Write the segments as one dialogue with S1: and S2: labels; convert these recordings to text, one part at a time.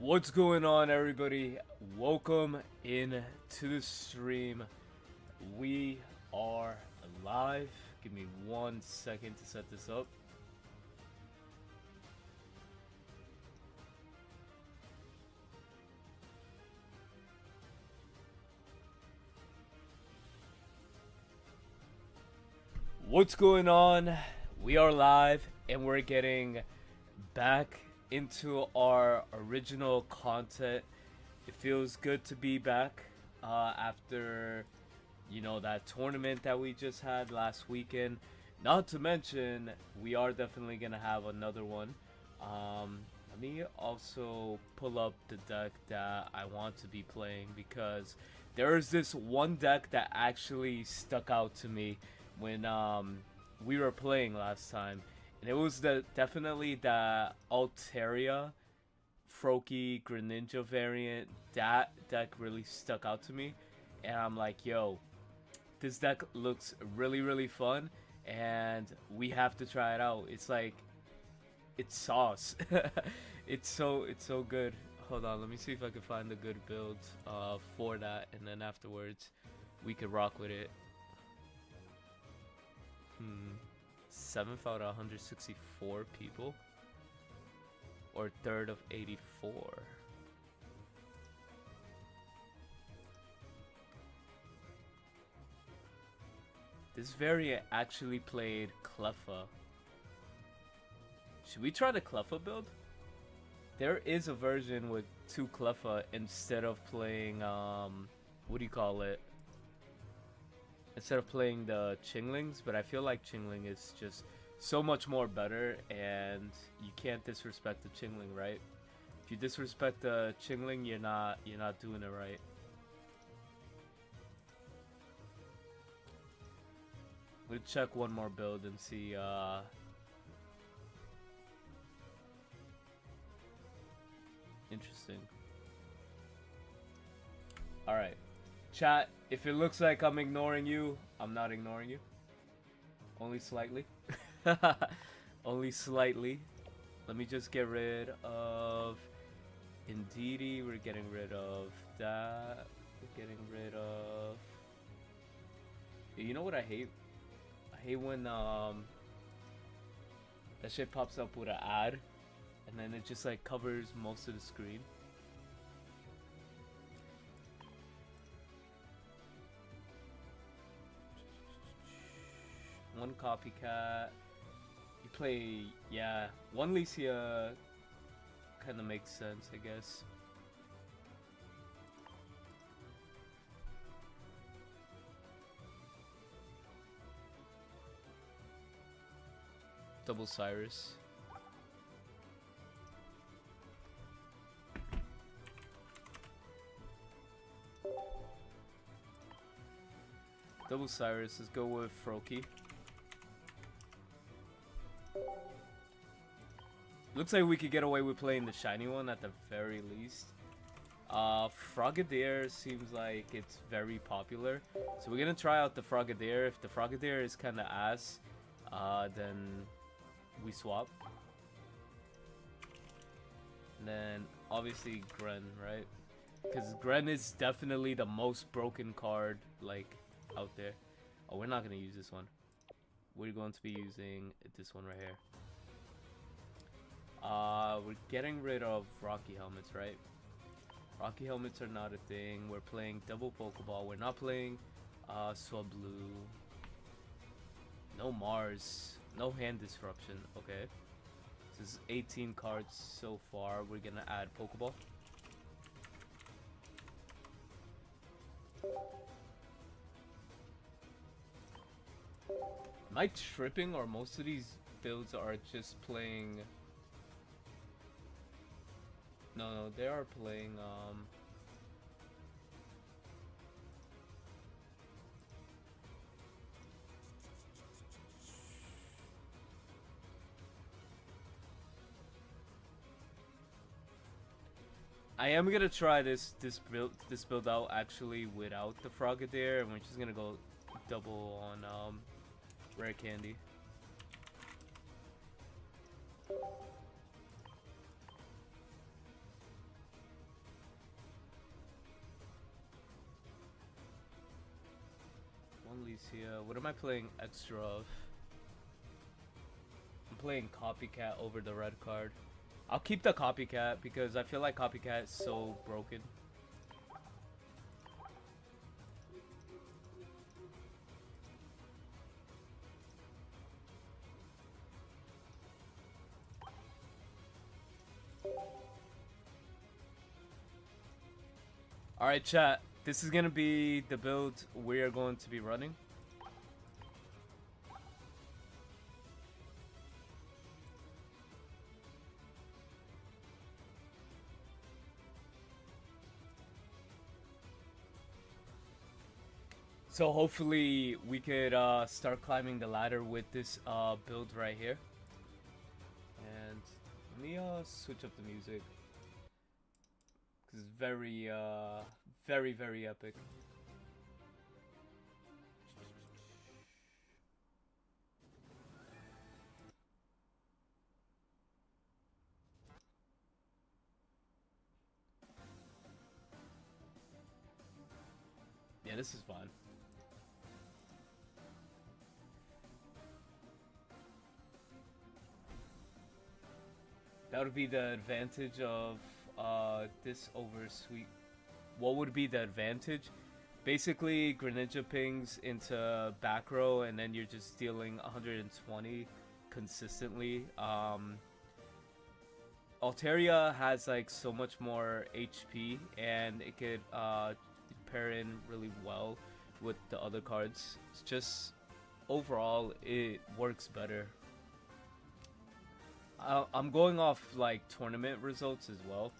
S1: What's going on, everybody? Welcome in to the stream. We are live. Give me 1 second to set this up. What's going on? We are live and we're getting back into our original content. It feels good to be back after that tournament that we just had last weekend. Not to mention, we are definitely gonna have another one. Let me also pull up the deck that I want to be playing, because there is this one deck that actually stuck out to me when we were playing last time, and it was definitely the Altaria Froakie Greninja variant. That deck really stuck out to me, and I'm like, yo, this deck looks really fun, and we have to try it out. It's like, it's sauce. it's so good. Hold on, let me see if I can find a good build for that, and then afterwards we could rock with it. 7th out of 164 people, or 3rd of 84. This variant actually played Cleffa. Should we try the Cleffa build? There is a version with 2 Cleffa instead of playing what do you call it? Instead of playing the Chinglings, but I feel like Chingling is just so much more better, and you can't disrespect the Chingling, right? If you disrespect the Chingling, you're not doing it right. We'll check one more build and see interesting. Alright. Chat, if it looks like I'm ignoring you, I'm not ignoring you. Only slightly. Only slightly. Let me just get rid of Indeedee. We're getting rid of that. We're getting rid of... You know what I hate? I hate when that shit pops up with an ad, and then it just like covers most of the screen. One copycat. You play, yeah. One Licia kind of makes sense, I guess. Double Cyrus. Double Cyrus. Let's go with Froakie. Looks like we could get away with playing the shiny one at the very least. Frogadier seems like it's very popular, so we're gonna try out the Frogadier. If the Frogadier is kind of ass, then we swap. And then obviously Gren, right? Because Gren is definitely the most broken card like out there. Oh, we're not gonna use this one. We're going to be using this one right here. We're getting rid of Rocky Helmets, right? Rocky Helmets are not a thing. We're playing double Pokeball. We're not playing Swablu. No Mars. No hand disruption. Okay. This is 18 cards so far. We're gonna add Pokeball. Am I tripping, or most of these builds are just playing... No, they are playing, I am gonna try this build out actually without the Frogadier, and we're just gonna go double on Rare Candy. Delicia. What am I playing extra of? I'm playing Copycat over the red card. I'll keep the Copycat because I feel like Copycat is so broken. Alright, chat. This is gonna be the build we are going to be running. So hopefully we could start climbing the ladder with this build right here. And let me switch up the music. Because it's very, very epic. Yeah, this is fun. That would be the advantage of this over sweet. What would be the advantage? Basically, Greninja pings into back row, and then you're just dealing 120 consistently. Altaria has like so much more HP, and it could pair in really well with the other cards. It's just overall, it works better. I'm going off like tournament results as well.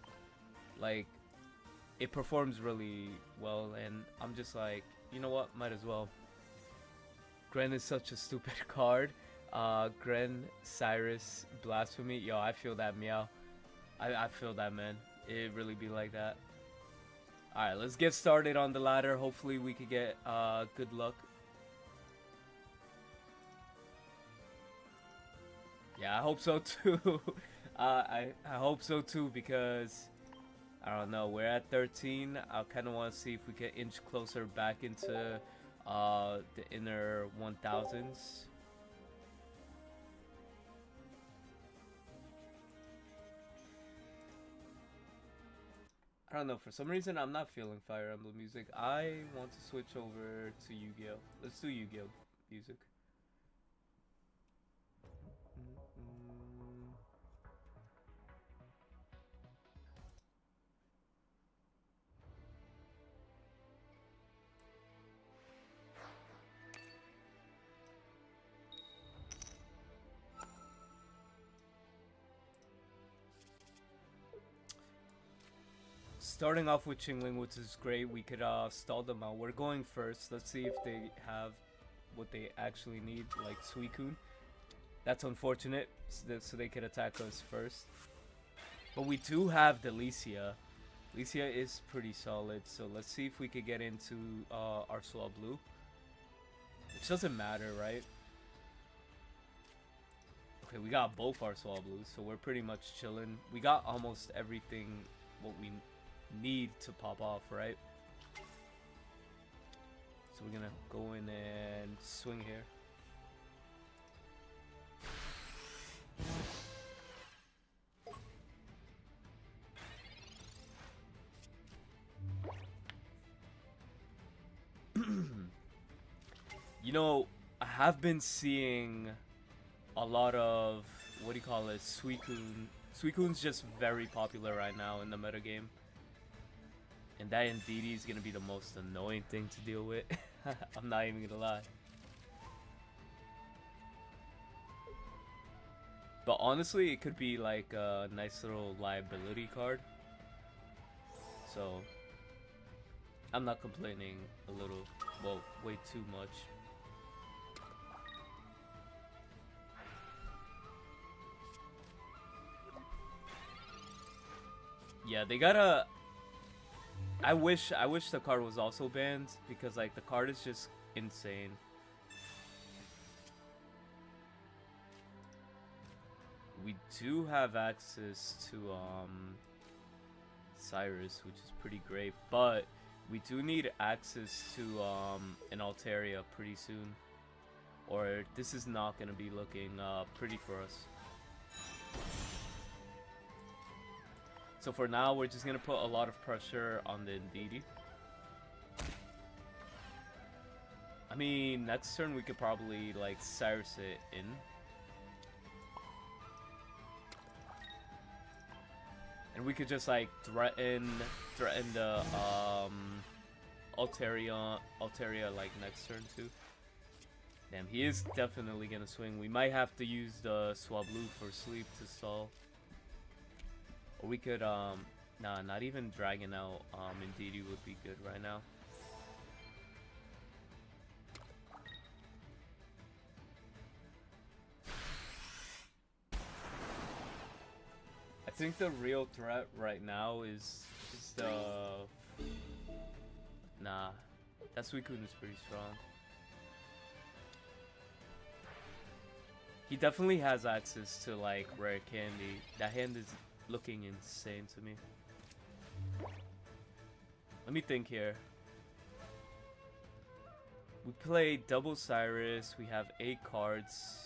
S1: Like, it performs really well, and I'm just like, you know what, might as well. Gren is such a stupid card. Gren, Cyrus, Blasphemy. Yo, I feel that, Meow. I feel that, man. It really be like that. Alright, let's get started on the ladder. Hopefully we could get good luck. Yeah, I hope so too. I hope so too, because I don't know, we're at 13. I kind of want to see if we can inch closer back into the inner 1000s. I don't know, for some reason I'm not feeling Fire Emblem music. I want to switch over to Yu-Gi-Oh! Let's do Yu-Gi-Oh! Music. Starting off with Qingling, which is great. We could stall them out. We're going first. Let's see if they have what they actually need, like Suicune. That's unfortunate, so they could attack us first. But we do have Delicia. Delicia is pretty solid, so let's see if we could get into Arsois Blue. Which doesn't matter, right? Okay, we got both Arsois Blues, so we're pretty much chilling. We got almost everything what we need to pop off, right? So we're gonna go in and swing here. You know, I have been seeing a lot of, what do you call it, Suicune. Suicune's just very popular right now in the metagame. And that Indeedee is going to be the most annoying thing to deal with. I'm not even going to lie. But honestly, it could be like a nice little liability card. So, I'm not complaining a little, well, way too much. Yeah, they gotta... I wish the card was also banned, because like the card is just insane. We do have access to Cyrus, which is pretty great, but We do need access to an Altaria pretty soon, or this is not gonna be looking pretty for us. So for now, we're just gonna put a lot of pressure on the Ndidi. I mean, next turn we could probably like Cyrus it in. And we could just like threaten the Altaria like next turn too. Damn, he is definitely gonna swing. We might have to use the Swablu for sleep to stall. Or we could nah, not even Dragon out Indeedee would be good right now. I think the real threat right now is the... Nah, that Suicune is pretty strong. He definitely has access to like rare candy. That hand is looking insane to me. Let me think here. We play double Cyrus. We have 8 cards.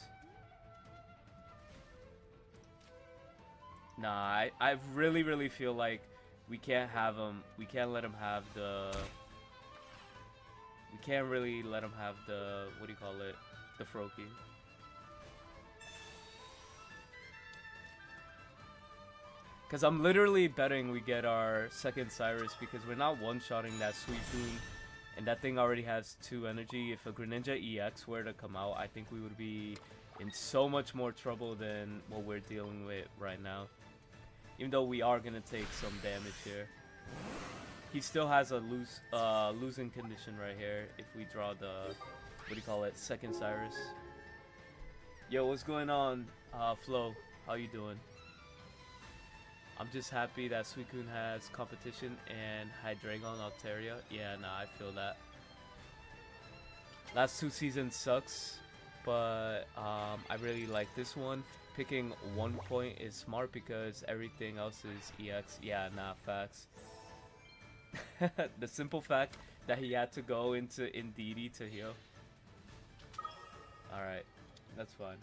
S1: Nah, I really feel like we can't have him. We can't let him have the... We can't really let him have the... What do you call it? The Froakie. Because I'm literally betting we get our second Cyrus because we're not one-shotting that Suicune. And that thing already has 2 energy. If a Greninja EX were to come out, I think we would be in so much more trouble than what we're dealing with right now. Even though we are going to take some damage here. He still has a losing condition right here if we draw the, what do you call it, second Cyrus. Yo, what's going on, Flo? How you doing? I'm just happy that Suicune has competition and Hydreigon Altaria. Yeah, nah, I feel that. Last 2 seasons sucks, but I really like this one. Picking 1 point is smart because everything else is EX. Yeah, nah, facts. The simple fact that he had to go into Indeedee to heal. Alright, that's fine.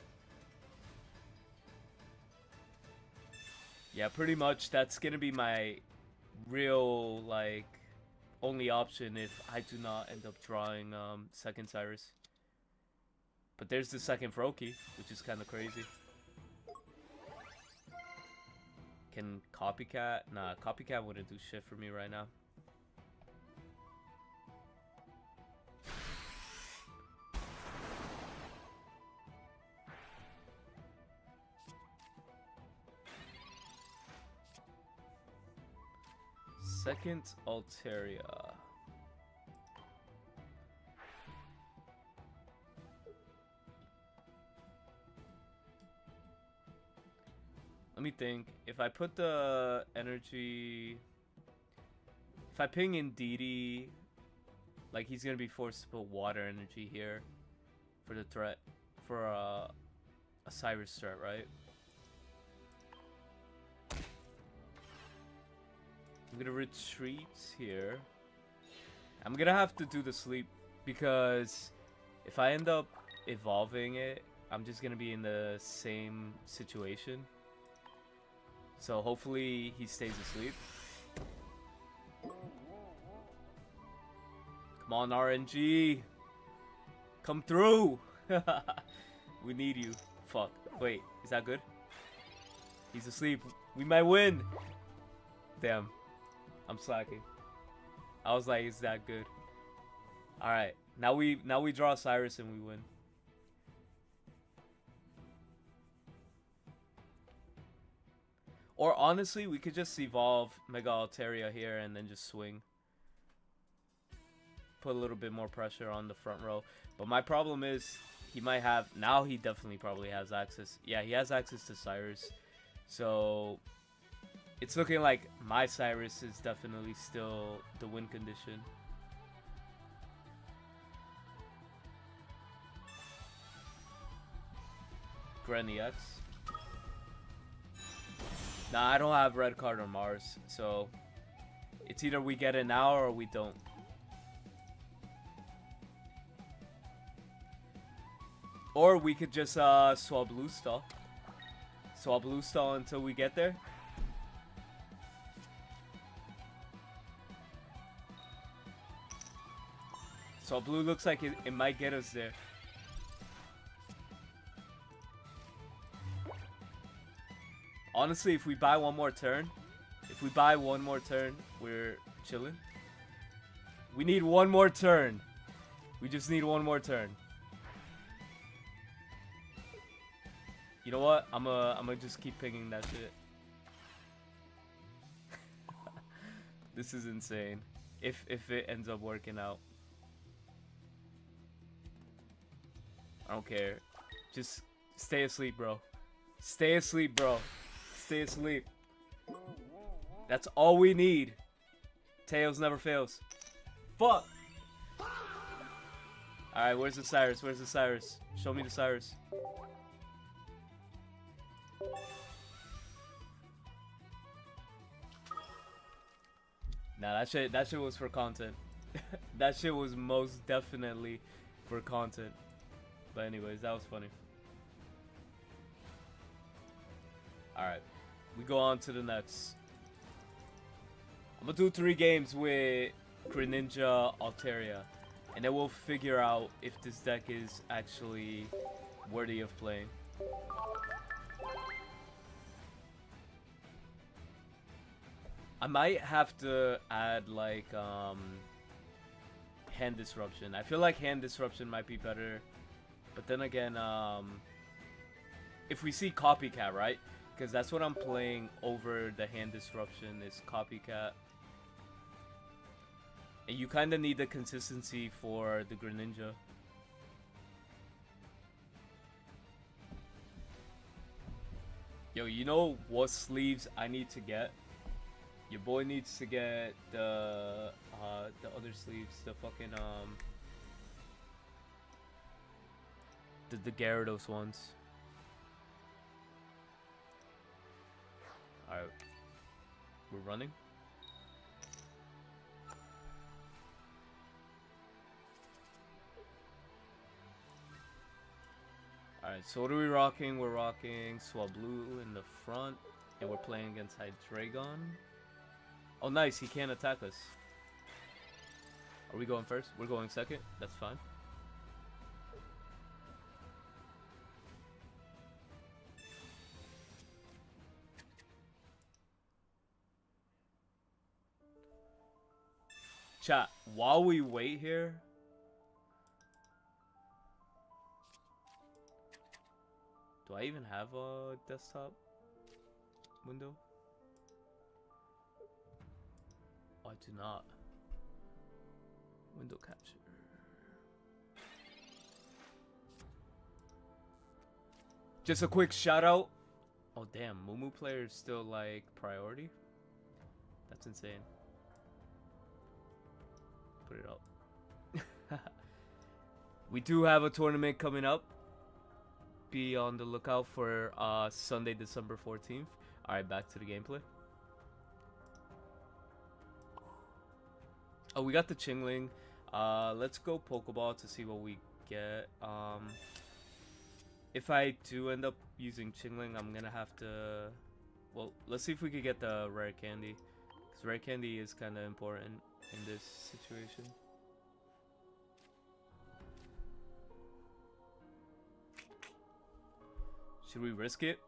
S1: Yeah, pretty much that's gonna be my real, like, only option if I do not end up drawing second Cyrus. But there's the second Froakie, which is kind of crazy. Can Copycat? Nah, Copycat wouldn't do shit for me right now. Second Altaria. Let me think. If I put the energy... If I ping Indeedee, like he's gonna be forced to put water energy here for the threat, for a Cyrus threat, right? I'm gonna retreat here. I'm gonna have to do the sleep because if I end up evolving it, I'm just gonna be in the same situation. So hopefully he stays asleep. Come on, RNG. Come through. We need you. Fuck. Wait, is that good? He's asleep. We might win. Damn. I'm slacking. I was like, is that good? Alright. Now we draw Cyrus and we win. Or honestly, we could just evolve Mega Altaria here and then just swing. Put a little bit more pressure on the front row. But my problem is, he might have... Now he definitely probably has access. Yeah, he has access to Cyrus. So... It's looking like my Cyrus is definitely still the win condition. Granny X. Nah, I don't have red card on Mars, so it's either we get it now or we don't. Or we could just swap blue stall. Swap blue stall until we get there. So blue looks like it might get us there. Honestly, if we buy one more turn, we're chilling. We need one more turn. We just need one more turn. You know what? I'm gonna just keep picking that shit. This is insane. If it ends up working out. I don't care. Just stay asleep, bro. Stay asleep, bro. Stay asleep. That's all we need. Tails never fails. Fuck. Alright, where's the Cyrus? Where's the Cyrus? Show me the Cyrus. Nah, that shit was for content. That shit was most definitely for content. But anyways, that was funny. Alright. We go on to the next. I'm gonna do 3 games with Greninja Altaria. And then we'll figure out if this deck is actually worthy of playing. I might have to add like hand disruption. I feel like hand disruption might be better. But then again, if we see copycat, right? Because that's what I'm playing over the hand disruption is copycat. And you kind of need the consistency for the Greninja. Yo, you know what sleeves I need to get? Your boy needs to get the other sleeves, the fucking the Gyarados ones. Alright. We're running. Alright, so what are we rocking? We're rocking Swablu in the front. And we're playing against Hydreigon. Oh nice, he can't attack us. Are we going first? We're going second? That's fine. Chat, while we wait here... Do I even have a desktop window? Oh, I do not. Window capture. Just a quick shout out. Oh damn, Mumu player is still like priority? That's insane. Put it up. We do have a tournament coming up. Be on the lookout for Sunday, December 14th. Alright, back to the gameplay. Oh, we got the Chingling. Let's go Pokeball to see what we get. If I do end up using Chingling, I'm gonna have to... Well, let's see if we could get the Rare Candy. Because Rare Candy is kind of important in this situation. Should we risk it?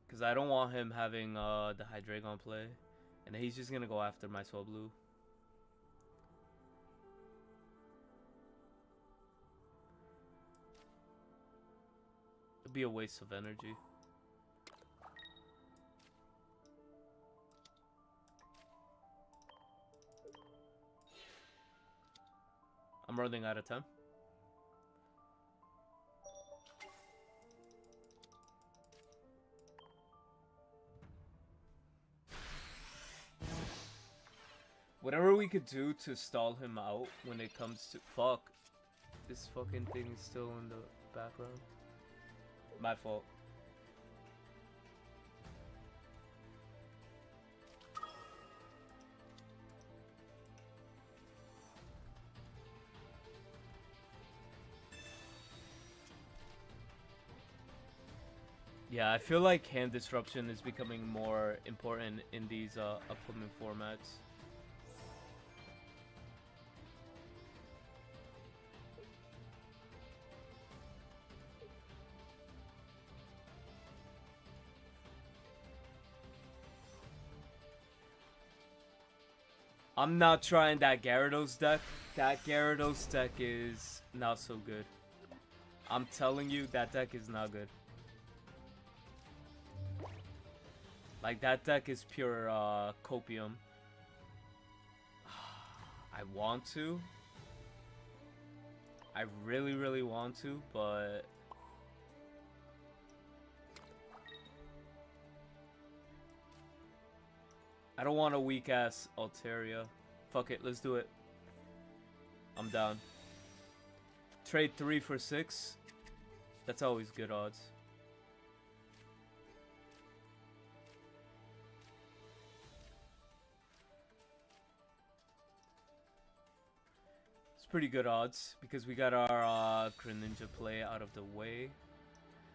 S1: Because I don't want him having the Hydreigon play. And then he's just going to go after my Swablu. It'd be a waste of energy. I'm running out of time. Whatever we could do to stall him out when it comes to... Fuck. This fucking thing is still in the background. My fault. Yeah, I feel like hand disruption is becoming more important in these upcoming formats. I'm not trying that Gyarados deck. That Gyarados deck is not so good. I'm telling you, that deck is not good. Like, that deck is pure copium. I want to. I really, really want to, but... I don't want a weak-ass Altaria. Fuck it, let's do it. I'm down. Trade 3 for 6. That's always good odds. It's pretty good odds because we got our Greninja play out of the way.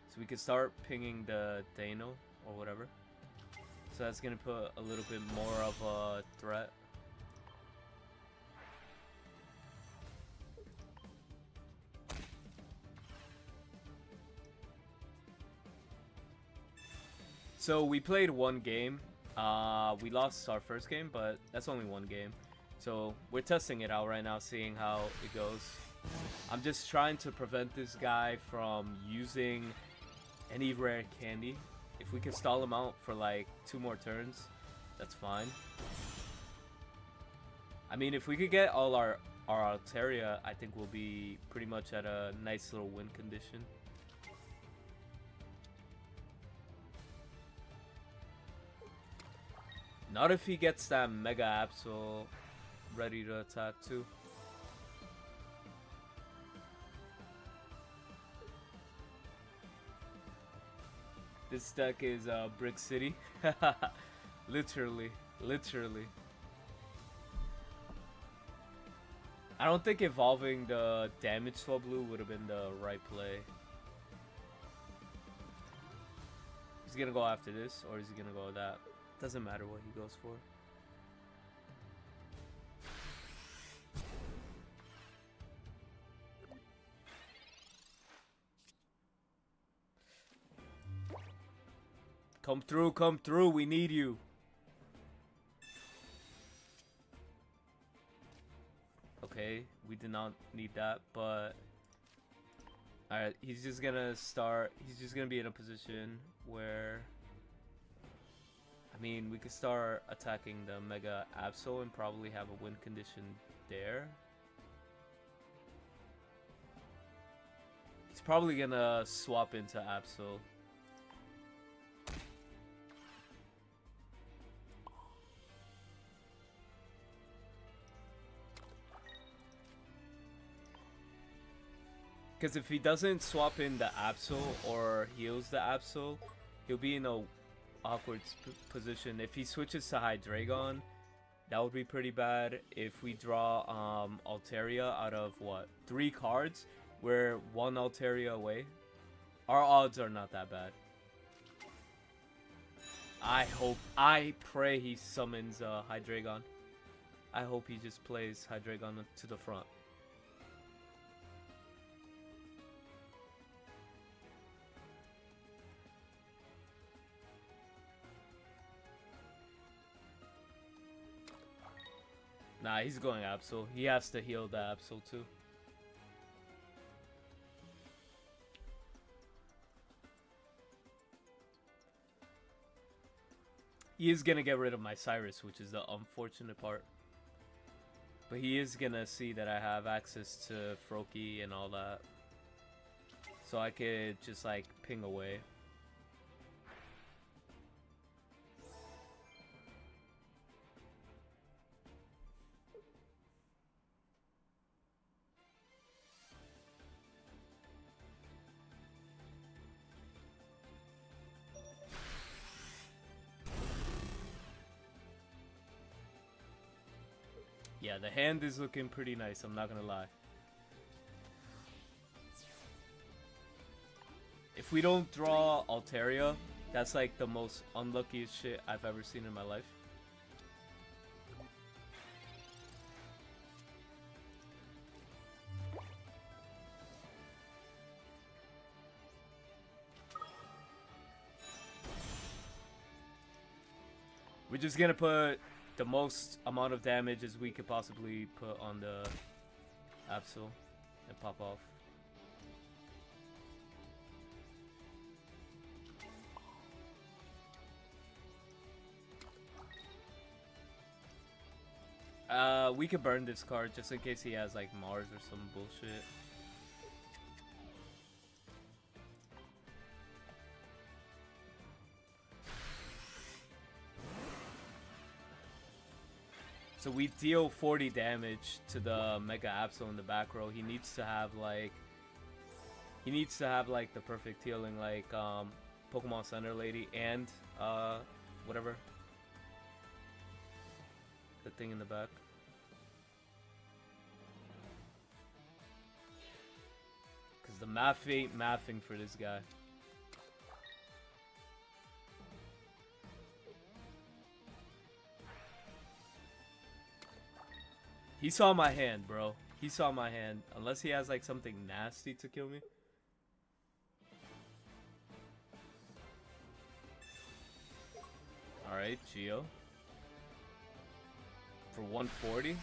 S1: So we can start pinging the Dano or whatever. So that's gonna put a little bit more of a threat. So we played one game. We lost our first game, but that's only one game. So we're testing it out right now, seeing how it goes. I'm just trying to prevent this guy from using any rare candy. If we can stall him out for like 2 more turns, that's fine. I mean, if we could get all our Altaria, I think we'll be pretty much at a nice little win condition. Not if he gets that Mega Absol ready to attack too. This deck is Brick City. Literally. I don't think evolving the damage Swablu would have been the right play. He's gonna go after this, or is he gonna go with that? Doesn't matter what he goes for. Come through, we need you. Okay, we did not need that, but... Alright, he's just gonna be in a position where... I mean, we could start attacking the Mega Absol and probably have a win condition there. He's probably gonna swap into Absol. Because if he doesn't swap in the Absol or heals the Absol, he'll be in a awkward position. If he switches to Hydreigon, that would be pretty bad. If we draw Altaria out of what, 3 cards, we're 1 Altaria away. Our odds are not that bad. I pray he summons Hydreigon. I hope he just plays Hydreigon to the front. Nah, he's going Absol. He has to heal the Absol too. He is gonna get rid of my Cyrus, which is the unfortunate part. But he is gonna see that I have access to Froakie and all that. So I could just like ping away. Yeah, the hand is looking pretty nice, I'm not gonna lie. if we don't draw Altaria, that's like the most unluckiest shit I've ever seen in my life. We're just gonna put the most amount of damage as we could possibly put on the Absol and pop off. We could burn this card just in case he has like Mars or some bullshit. So we deal 40 damage to the Mega Absol in the back row. He needs to have like the perfect healing, like Pokemon Center Lady and whatever. The thing in the back. Cause the math ain't mathing for this guy. He saw my hand, bro. He saw my hand. Unless he has like something nasty to kill me. Alright, Geo. For 140.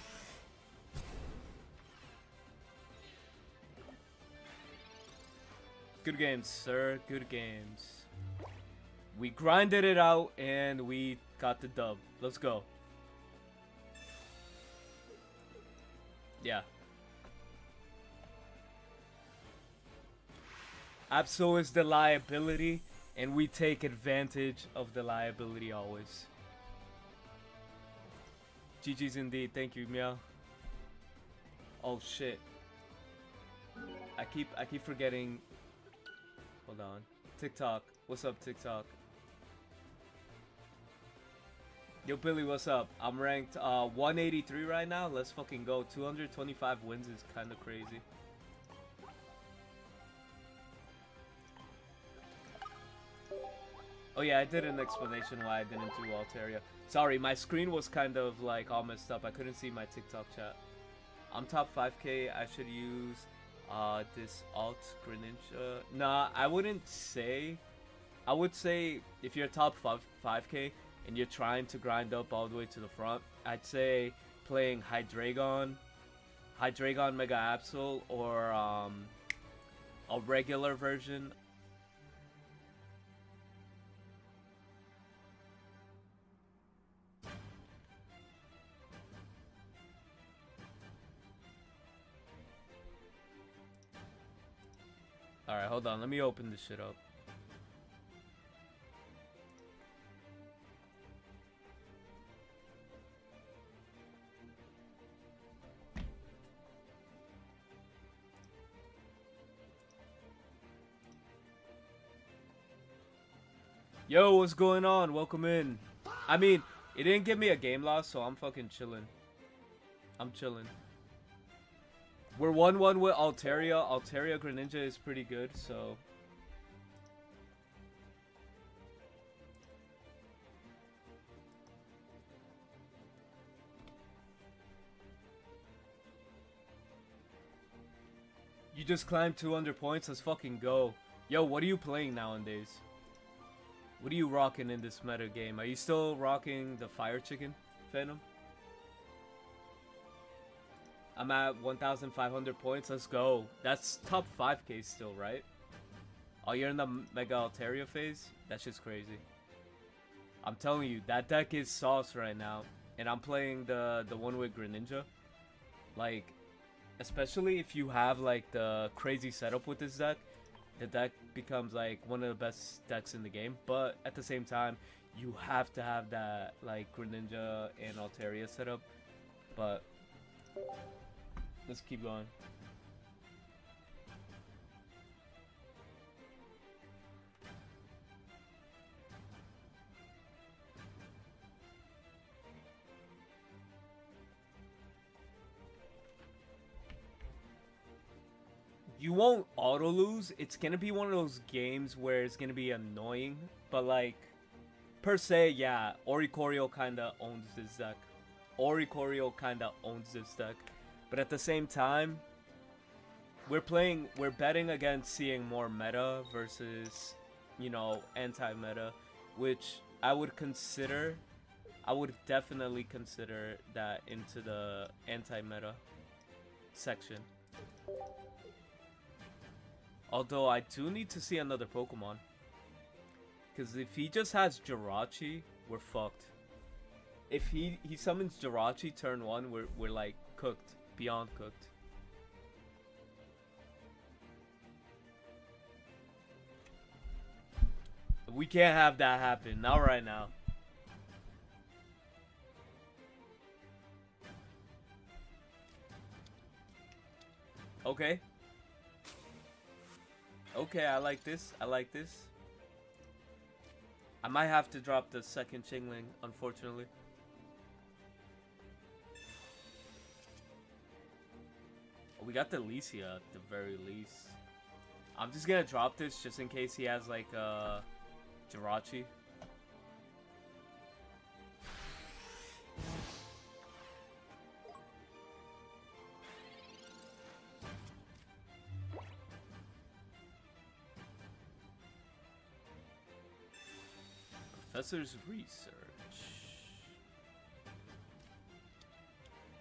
S1: Good games, sir. Good games. We grinded it out and we got the dub. Let's go. Yeah. Absol is the liability, and we take advantage of the liability always. GG's indeed. Thank you, Meow. Oh shit. I keep forgetting. Hold on. TikTok. What's up, TikTok? Yo, Billy, what's up? I'm ranked 183 right now. Let's fucking go. 225 wins is kind of crazy. Oh yeah, I did an explanation why I didn't do Altaria. Sorry, my screen was kind of like all messed up. I couldn't see my TikTok chat. I'm top 5k. I should use this alt Greninja. Nah, I wouldn't say. I would say if you're top 5k and you're trying to grind up all the way to the front, I'd say playing Hydreigon Mega Absol, or a regular version. Alright, hold on. Let me open this shit up. Yo, what's going on? Welcome in. I mean, it didn't give me a game loss, so I'm fucking chilling. I'm chilling. We're 1-1 with Altaria. Altaria Greninja is pretty good, so... You just climbed 200 points? Let's fucking go. Yo, what are you playing nowadays? What are you rocking in this meta game? Are you still rocking the Fire Chicken Phantom? I'm at 1,500 points. Let's go. That's top 5k still, right? Oh, you're in the Mega Altaria phase? That's just crazy. I'm telling you, that deck is sauce right now. And I'm playing the one with Greninja. Like, especially if you have like the crazy setup with this deck, the deck becomes like one of the best decks in the game. But at the same time, you have to have that like Greninja and Altaria setup. But let's keep going. You won't auto lose. It's gonna be one of those games where it's gonna be annoying, but like per se, yeah, Oricorio kinda owns this deck. Oricorio kinda owns this deck, but at the same time, we're betting against seeing more meta versus, you know, anti-meta, which I would consider. I would definitely consider that into the anti-meta section. Although I do need to see another Pokemon. Because if he just has Jirachi, we're fucked. If he summons Jirachi turn 1, we're like cooked. Beyond cooked. We can't have that happen. Not right now. Okay. Okay, I like this. I like this. I might have to drop the second Chingling, unfortunately. We got the Licia at the very least. I'm just gonna drop this just in case he has like Jirachi. Professor's research.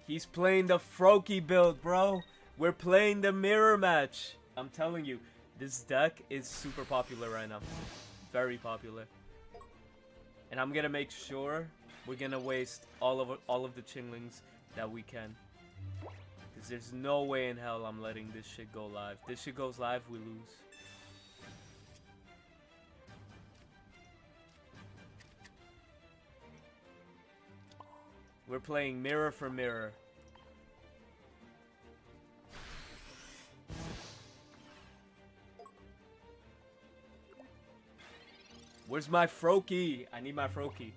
S1: He's playing the Froakie build, bro. We're playing the mirror match. I'm telling you, this deck is super popular right now. Very popular. And I'm gonna make sure we're gonna waste all of the Chinglings that we can. Because there's no way in hell I'm letting this shit go live. This shit goes live, we lose. We're playing mirror for mirror. Where's my Froakie? I need my Froakie.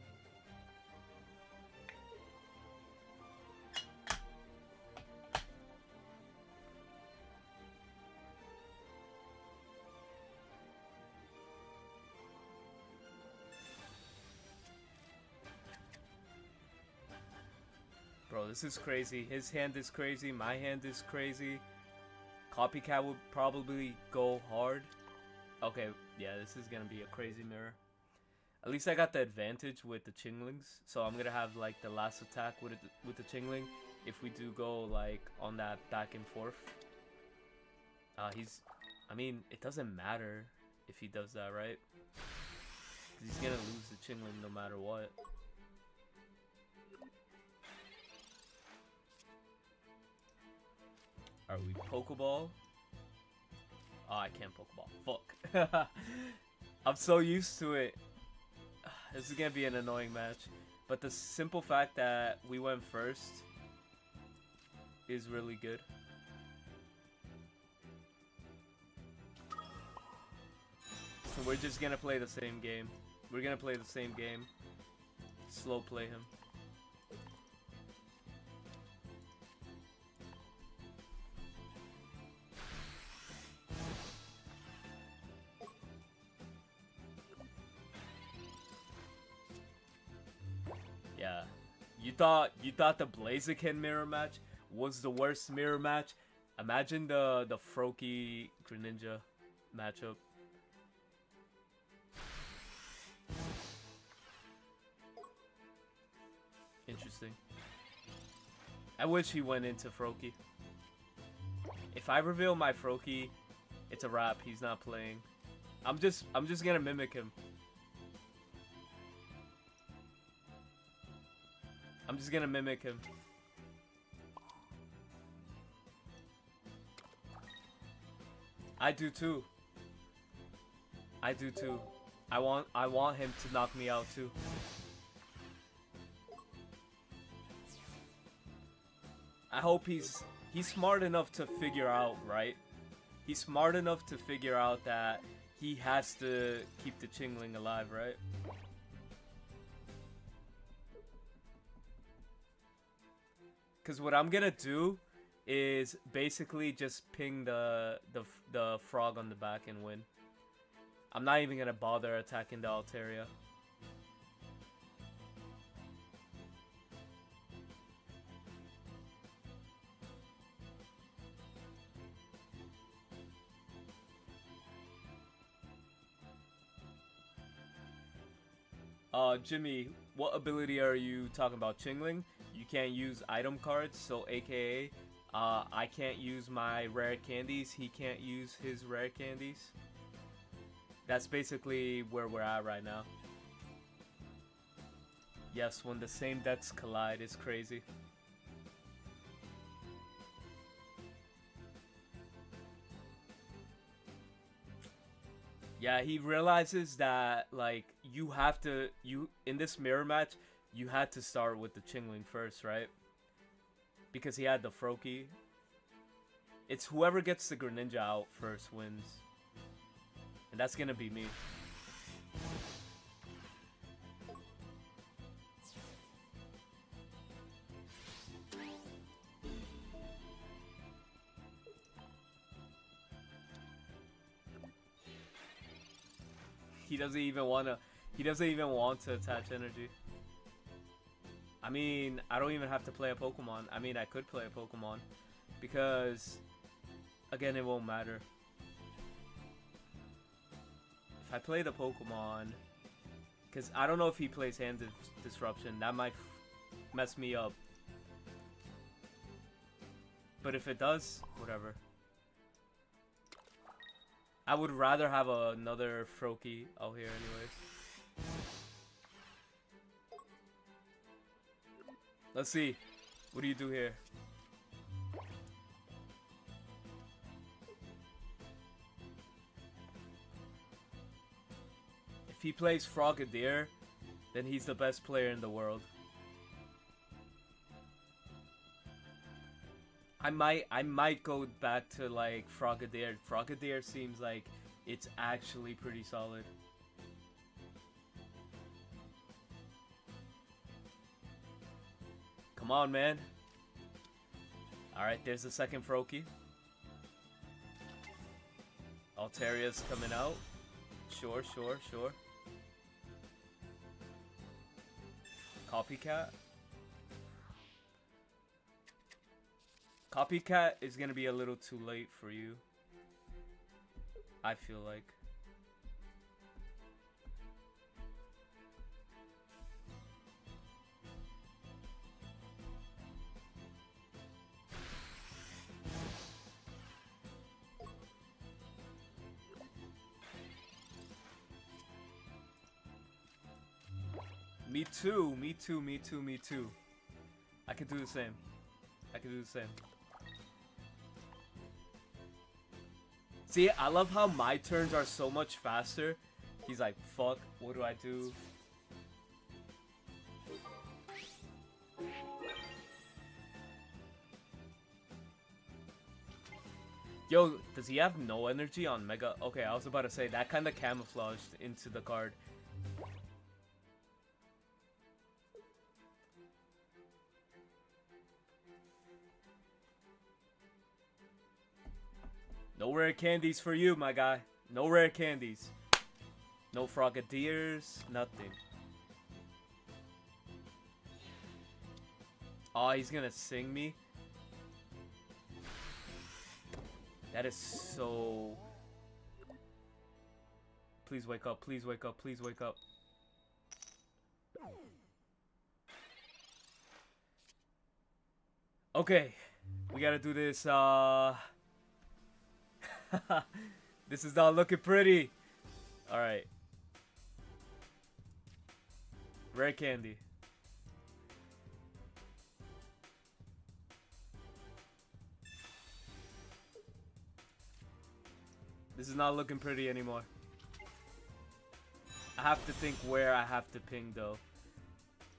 S1: Bro, this is crazy. His hand is crazy. My hand is crazy. Copycat would probably go hard. Okay, yeah, this is gonna be a crazy mirror. At least I got the advantage with the Chinglings, so I'm gonna have like the last attack with the Chingling if we do go like on that back and forth. I mean, it doesn't matter if he does that, right? 'Cause he's gonna lose the Chingling no matter what. Are we Pokeball? Oh, I can't Pokeball. Fuck. I'm so used to it. This is gonna be an annoying match. But the simple fact that we went first is really good. So we're just gonna play the same game. We're gonna play the same game. Slow play him. Yeah. You thought the Blaziken mirror match was the worst mirror match? Imagine the Froakie Greninja matchup. Interesting. I wish he went into Froakie. If I reveal my Froakie, it's a wrap. He's not playing. I'm just gonna mimic him. I'm just gonna mimic him. I do too. I do too. I want him to knock me out too. I hope he's smart enough to figure out, right? He's smart enough to figure out that he has to keep the Chingling alive, right? Because what I'm gonna do is basically just ping the frog on the back and win. I'm not even gonna bother attacking the Altaria. Jimmy, what ability are you talking about? Chingling? You can't use item cards, so aka, I can't use my rare candies, he can't use his rare candies. That's basically where we're at right now. Yes, when the same decks collide, it's crazy. Yeah, he realizes that, like, you have to, in this mirror match, you had to start with the Chingling first, right? Because he had the Froakie. It's whoever gets the Greninja out first wins. And that's gonna be me. He doesn't even want to attach energy. I mean, I don't even have to play a Pokemon. I mean, I could play a Pokemon because again, it won't matter. If I play the Pokemon, because I don't know if he plays Hand Disruption, that might mess me up. But if it does, whatever. I would rather have another Froakie out here anyways. Let's see. What do you do here? If he plays Frogadier, then he's the best player in the world. I might go back to like Frogadier. Frogadier seems like it's actually pretty solid. Come on, man. Alright, there's the second Froakie. Altaria's coming out. Sure. Copycat. Copycat is gonna be a little too late for you, I feel like. Me too. I could do the same. See, I love how my turns are so much faster. He's like, fuck, what do I do? Yo, does he have no energy on Mega? Okay, I was about to say, that kind of camouflaged into the card. No rare candies for you, my guy. No rare candies. No Frogadiers, nothing. Oh, he's gonna sing me? That is so... Please wake up, please wake up, please wake up. Okay, we gotta do this, this is not looking pretty. Alright. Rare candy. This is not looking pretty anymore. I have to think where I have to ping though.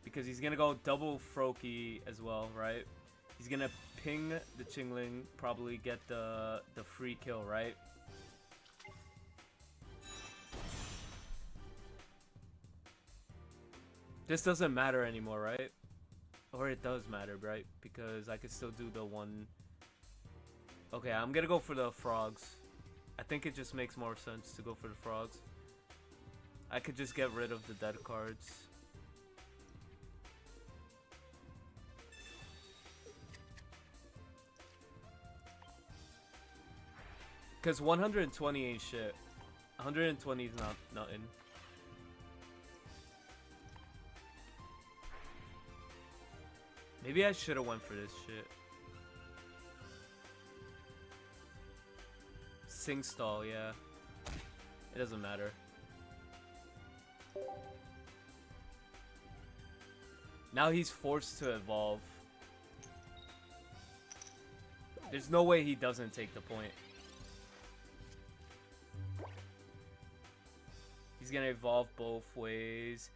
S1: Because he's gonna go double Froakie as well, right? He's gonna ping the Chingling, probably get the free kill, right? This doesn't matter anymore, right? Or it does matter, right? Because I could still do the one Okay, I'm gonna go for the frogs. I think it just makes more sense to go for the frogs. I could just get rid of the dead cards. Cause 120 ain't shit. 120 is not nothing. Maybe I should have went for this shit. Sing stall, yeah. It doesn't matter. Now he's forced to evolve. There's no way he doesn't take the point. He's gonna evolve both ways.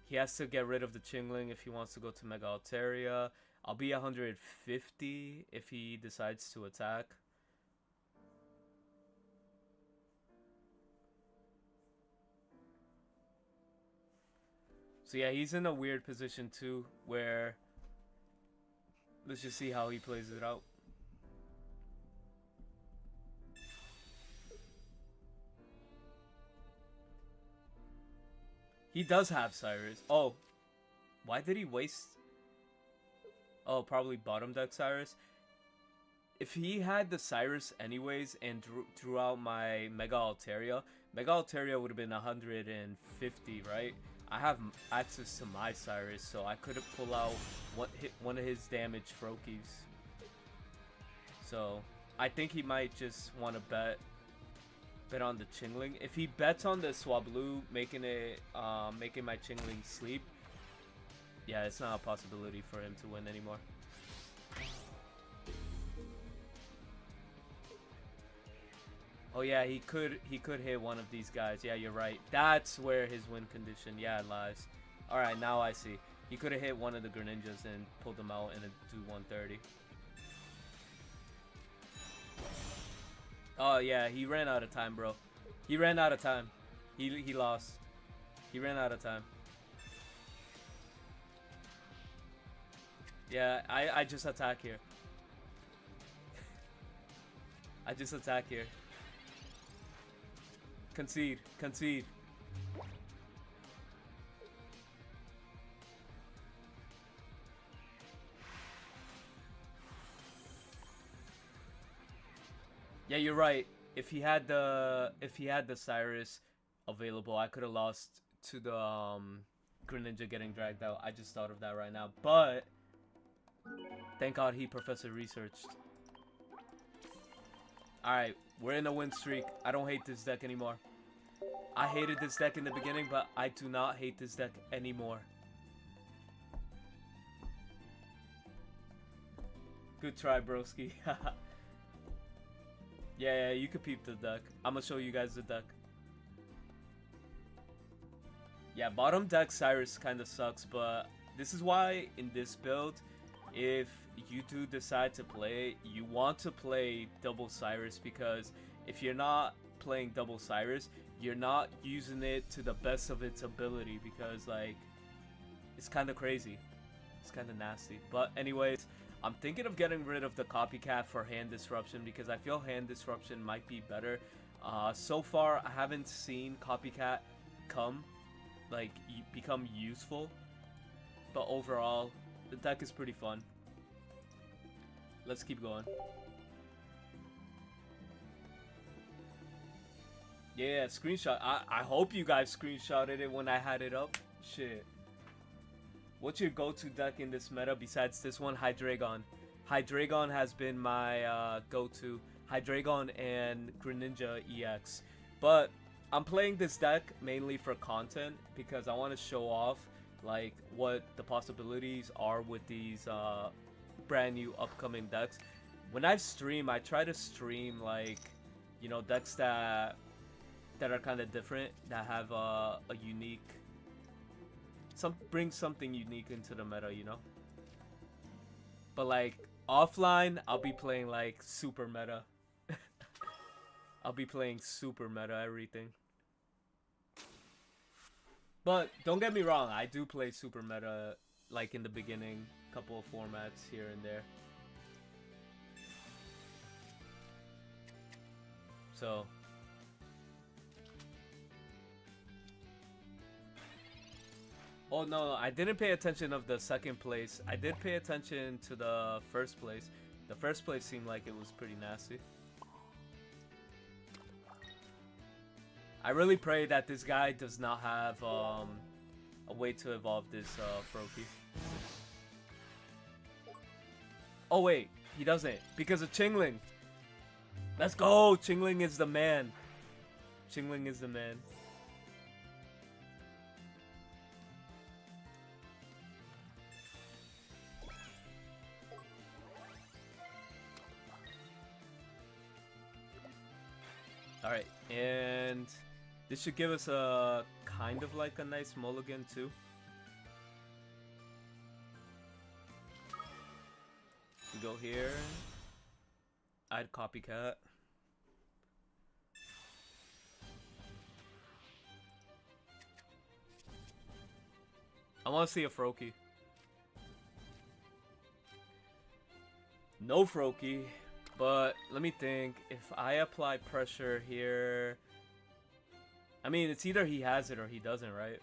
S1: He has to get rid of the Chingling if he wants to go to Mega Altaria. I'll be 150 if he decides to attack. So yeah, he's in a weird position too, where let's just see how he plays it out. He does have Cyrus. Oh, why did he waste? Oh, probably bottom deck Cyrus. If he had the Cyrus anyways and drew out my Mega Altaria would have been 150, right? I have access to my Cyrus, so I could have pulled out one of his damage Froakies. So I think he might just want to bet on the Chingling. If he bets on the Swablu, making my Chingling sleep, yeah, it's not a possibility for him to win anymore. Oh yeah, he could hit one of these guys. Yeah, you're right. That's where his win condition, yeah, lies. All right, now I see. He could have hit one of the Greninjas and pulled them out and do 130. Oh yeah, he ran out of time, bro. He ran out of time. He lost. He ran out of time. Yeah, I just attack here. I just attack here. Concede, concede. Yeah, you're right. If he had the Cyrus available, I could have lost to the Greninja getting dragged out. I just thought of that right now. But thank God he Professor researched. Alright, we're in a win streak. I don't hate this deck anymore. I hated this deck in the beginning, but I do not hate this deck anymore. Good try, broski. Yeah, you could peep the deck. I'm gonna show you guys the deck. Yeah, bottom deck Cyrus kind of sucks, but this is why in this build, if you do decide to play, you want to play double Cyrus, because if you're not playing double Cyrus, you're not using it to the best of its ability, because like it's kind of crazy. It's kind of nasty. But anyways, I'm thinking of getting rid of the copycat for hand disruption, because I feel hand disruption might be better. So far, I haven't seen copycat become useful, but overall, the deck is pretty fun. Let's keep going. Yeah, screenshot. I hope you guys screenshotted it when I had it up. Shit. What's your go-to deck in this meta besides this one? Hydreigon. Hydreigon has been my go-to. Hydreigon and Greninja EX. But I'm playing this deck mainly for content, because I want to show off like what the possibilities are with these brand new upcoming decks. When I stream, I try to stream like, you know, decks that are kind of different, that have a unique, bring something unique into the meta, you know. But like offline, I'll be playing like super meta. I'll be playing super meta everything. But don't get me wrong, I do play super meta like in the beginning, couple of formats here and there. So oh no, I didn't pay attention of the second place. I did pay attention to the first place. The first place seemed like it was pretty nasty. I really pray that this guy does not have a way to evolve this Froakie. Oh wait, he doesn't because of Chingling. Let's go! Chingling is the man. Chingling is the man. Alright, and this should give us a kind of like a nice mulligan too. We go here. I'd copycat. I want to see a Froakie. No Froakie. But let me think. If I apply pressure here, I mean, it's either he has it or he doesn't, right?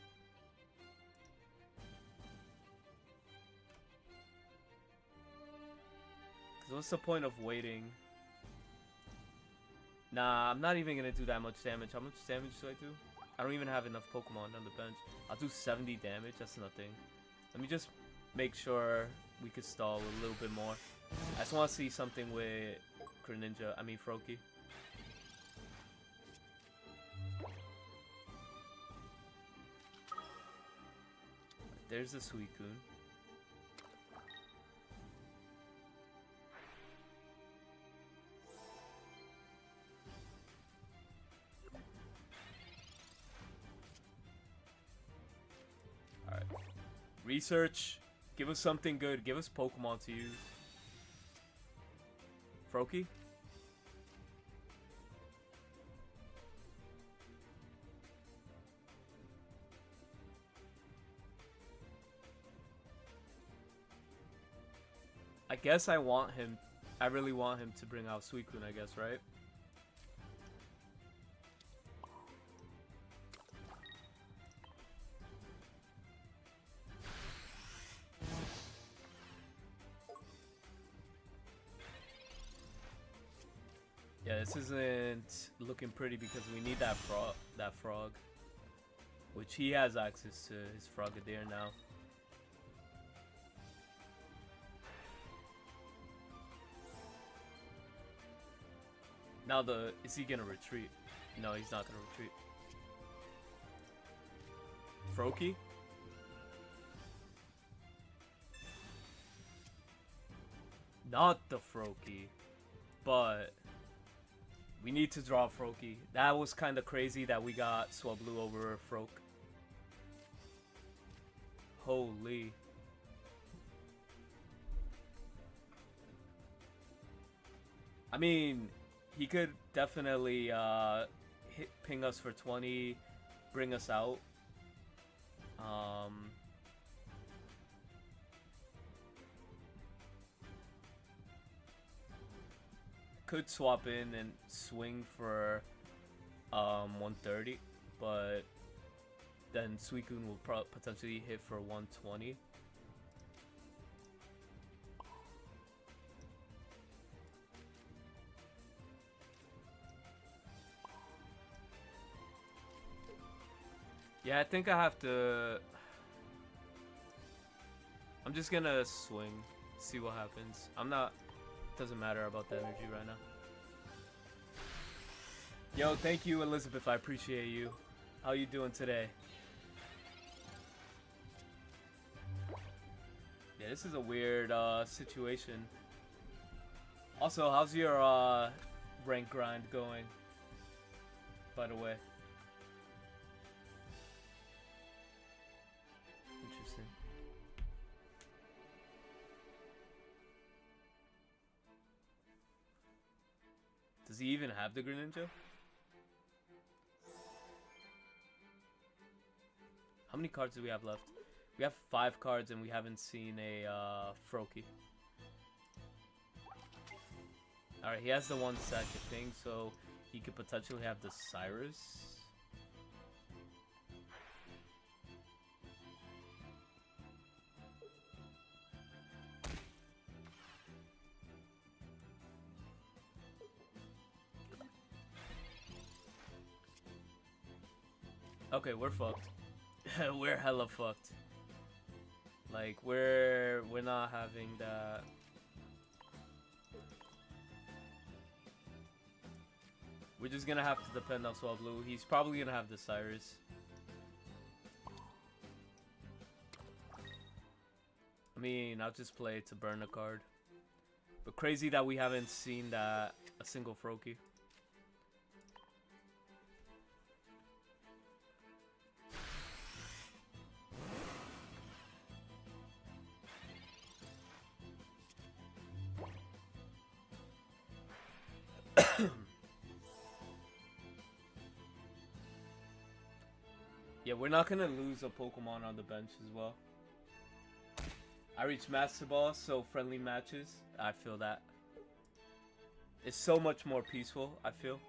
S1: Because what's the point of waiting? Nah, I'm not even gonna do that much damage. How much damage do I do? I don't even have enough Pokemon on the bench. I'll do 70 damage. That's nothing. Let me just make sure we could stall a little bit more. I just want to see something with Greninja. I mean Froakie. There's the Suicune. Alright. Research. Give us something good. Give us Pokemon to use. Froakie? I guess I want him. I really want him to bring out Suicune, I guess, right? Yeah, this isn't looking pretty because we need that frog, which he has access to his Frogadier now. Now is he gonna retreat? No, he's not gonna retreat. Froakie? Not the Froakie, but we need to draw Froakie. That was kind of crazy that we got Swablu over Froak. Holy. I mean, he could definitely ping us for 20, bring us out. Could swap in and swing for 130, but then Suicune will potentially hit for 120. Yeah, I think I have to. I'm just gonna swing, see what happens. I'm not. Doesn't matter about the energy right now. Yo, thank you, Elizabeth. I appreciate you. How you doing today? Yeah, this is a weird situation. Also, how's your rank grind going? By the way. Interesting. Does he even have the Greninja? How many cards do we have left? We have 5 cards and we haven't seen a Froakie. Alright, he has the 1 second thing, so He could potentially have the Cyrus. Okay, we're fucked. We're hella fucked. Like we're not having that. We're just gonna have to depend on Swell Blue. He's probably gonna have the Cyrus. I mean, I'll just play it to burn a card. But crazy that we haven't seen that a single Froakie. Yeah, we're not gonna lose a Pokemon on the bench as well. I reach Master Ball, so friendly matches, I feel that. It's so much more peaceful, I feel.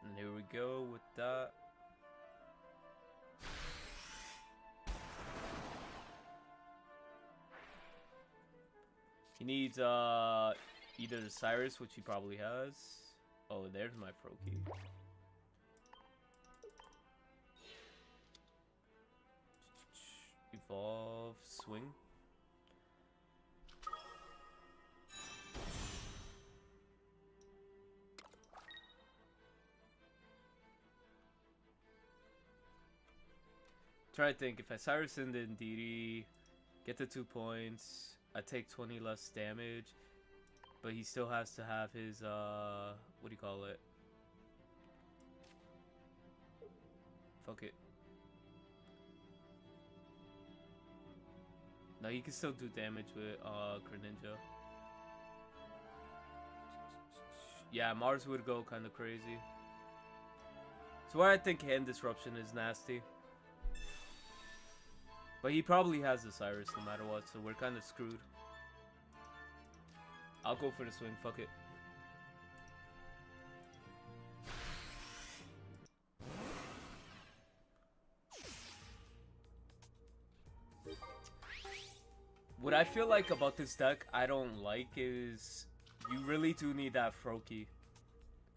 S1: And here we go with that. He needs either the Cyrus, which he probably has. Oh, there's my Froakie. Evolve, swing. Try to think, if I Cyrus in the Indeedee, get the 2 points, I take 20 less damage, but he still has to have his, what do you call it? Fuck it. No, he can still do damage with, Greninja. Yeah, Mars would go kind of crazy. So I think Hand Disruption is nasty. But he probably has the Cyrus no matter what, so we're kind of screwed. I'll go for the swing, fuck it. What I feel like about this deck I don't like is you really do need that Froakie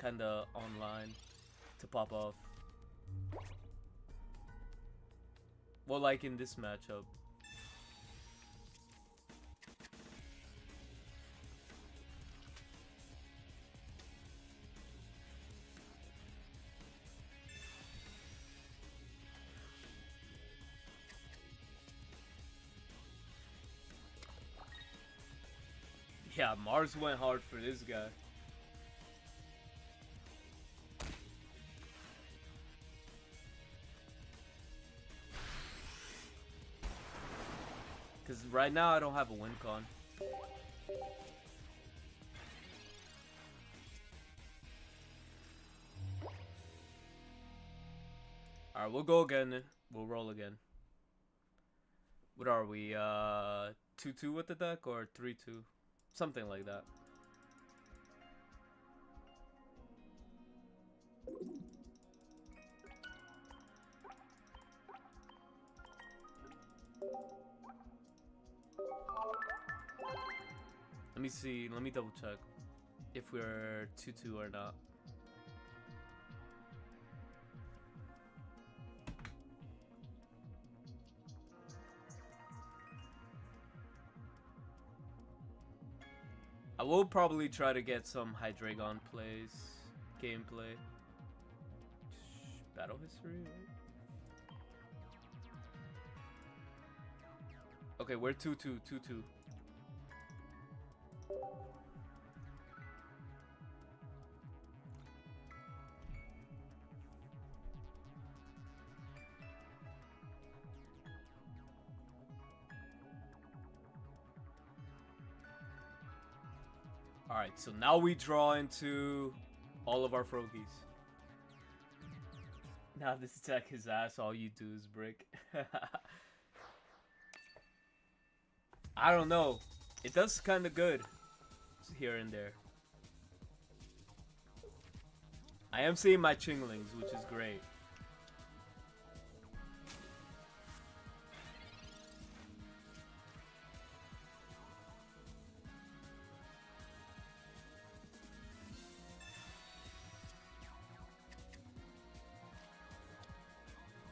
S1: kinda online to pop off. Well, like in this matchup. Yeah, Mars went hard for this guy. Because right now I don't have a win con. Alright, we'll go again. We'll roll again. What are we? 2-2 with the deck or 3-2? Something like that. Let me see. Let me double check if we're 2-2 or not. I will probably try to get some Hydreigon plays, gameplay. Battle history, right? Okay, we're 2-2, 2-2. Alright, so now we draw into all of our Froakies. Now this deck is ass, all you do is brick. I don't know. It does kind of good here and there. I am seeing my Chinglings, which is great.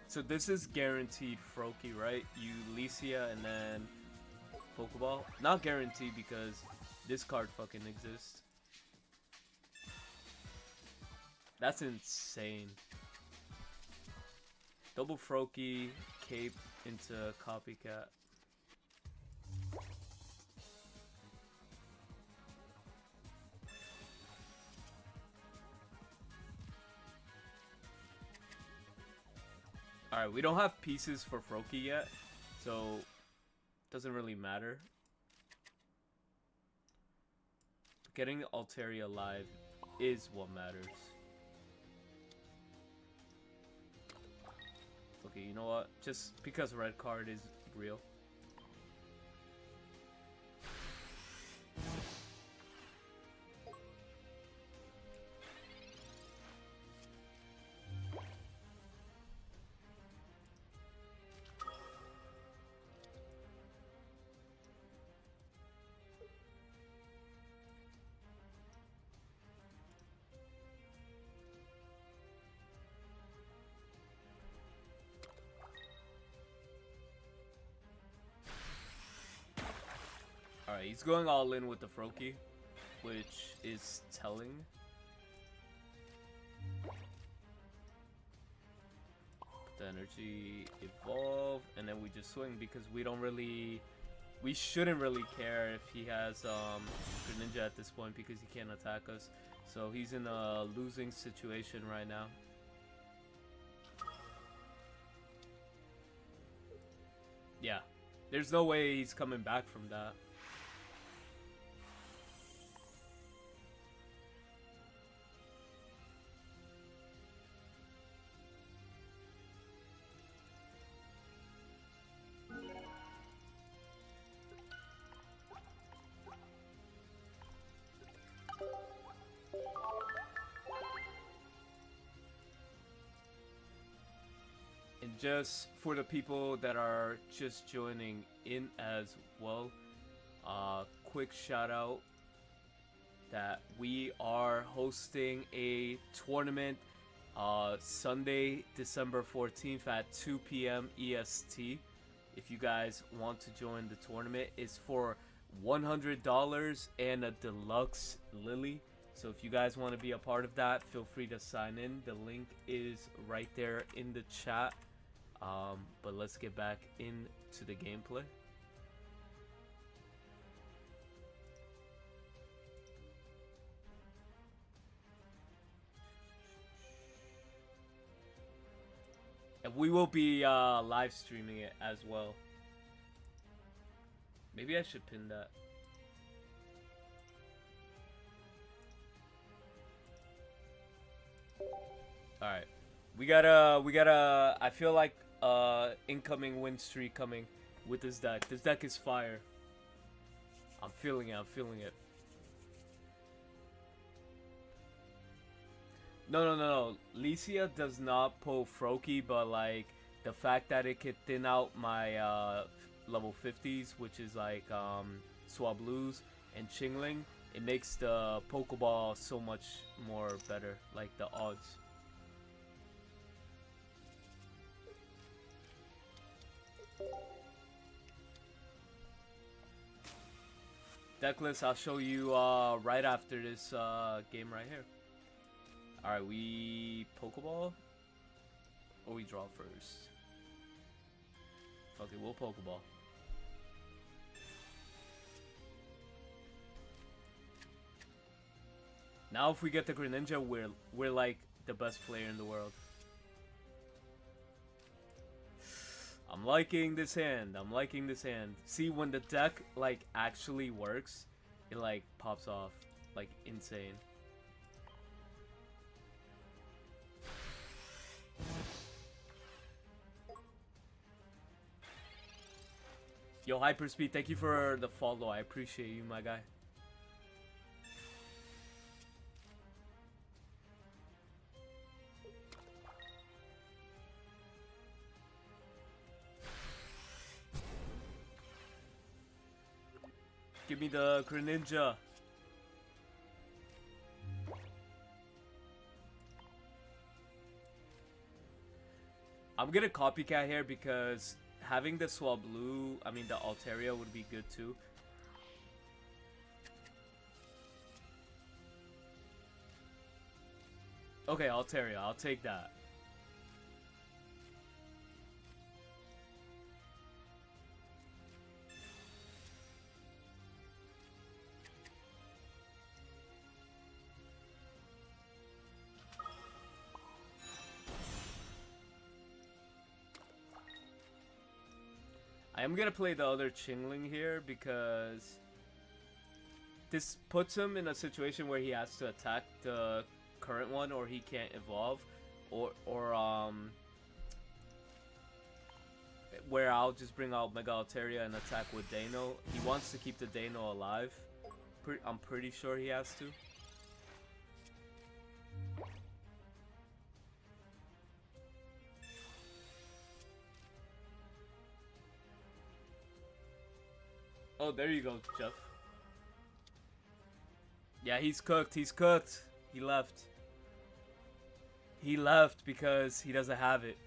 S1: So this is guaranteed Froakie, right? You Licia and then Pokeball. Not guaranteed because this card fucking exists. That's insane. Double Froakie, Cape into Copycat. Alright, we don't have pieces for Froakie yet, so doesn't really matter. Getting Altaria alive is what matters. Okay, you know what? Just because red card is real. Alright, he's going all in with the Froakie, which is telling. The energy evolve, and then we just swing because we don't really, we shouldn't really care if he has Greninja at this point because he can't attack us. So he's in a losing situation right now. Yeah, there's no way he's coming back from that. And just for the people that are just joining in as well, quick shout out that we are hosting a tournament Sunday, December 14th at 2 p.m. EST. If you guys want to join the tournament, it's for $100 and a deluxe Lily. So if you guys want to be a part of that, feel free to sign in. The link is right there in the chat. But let's get back into the gameplay. And we will be live streaming it as well. Maybe I should pin that. Alright. We gotta, I feel like incoming win streak coming with this deck. This deck is fire. I'm feeling it, I'm feeling it. No. Licia does not pull Froakie, but like the fact that it could thin out my level 50s, which is like Swablues and Chingling, it makes the Pokeball so much more better, like the odds. Deck list I'll show you right after this game right here. Alright, we Pokeball? Or we draw first? Fuck it, we'll Pokeball. Now if we get the Greninja, we're like the best player in the world. I'm liking this hand. I'm liking this hand. See, when the deck like actually works, it like pops off like insane. Yo, Hyperspeed, thank you for the follow. I appreciate you, my guy. Give me the Greninja. I'm gonna copycat here because having the Swablu, I mean the Altaria would be good too. Okay, Altaria, I'll take that. I am gonna play the other Chingling here because this puts him in a situation where he has to attack the current one or he can't evolve, or where I'll just bring out Mega Altaria and attack with Dano. He wants to keep the Dano alive. I'm pretty sure he has to. Oh, there you go, Jeff. Yeah, he's cooked. He's cooked. He left. He left because he doesn't have it.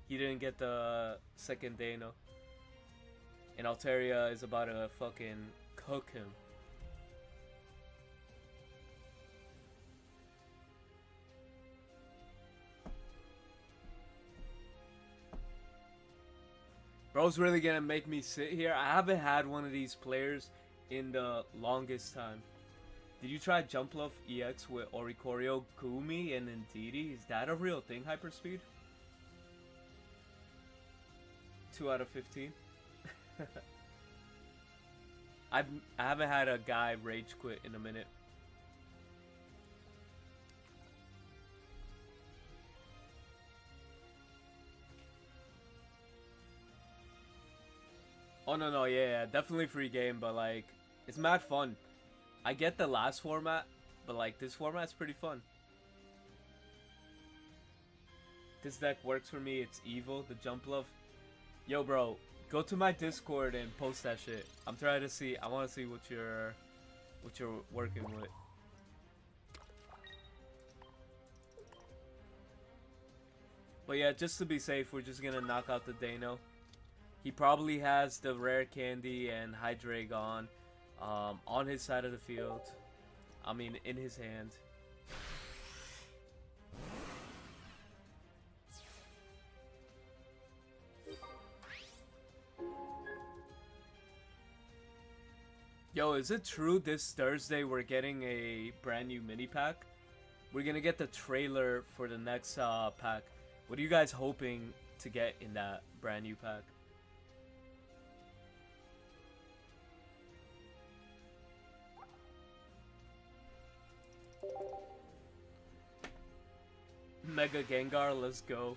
S1: He didn't get the second Dano. And Altaria is about to fucking cook him. Bro's really gonna make me sit here. I haven't had one of these players in the longest time. Did you try Jumpluff EX with Oricorio, Gumi, and Indeedee? Is that a real thing, Hyperspeed? 2 out of 15. I haven't had a guy rage quit in a minute. Oh no, yeah, definitely free game, but like, it's mad fun. I get the last format, but like, this format's pretty fun. This deck works for me, it's evil, the Jumpluff. Yo bro, go to my Discord and post that shit. I'm trying to see, I want to see what you're working with. But yeah, just to be safe, we're just gonna knock out the Dano. He probably has the rare candy and Hydreigon on his side of the field. I mean, in his hand. Yo, is it true this Thursday we're getting a brand new mini pack? We're gonna get the trailer for the next pack. What are you guys hoping to get in that brand new pack? Mega Gengar, let's go.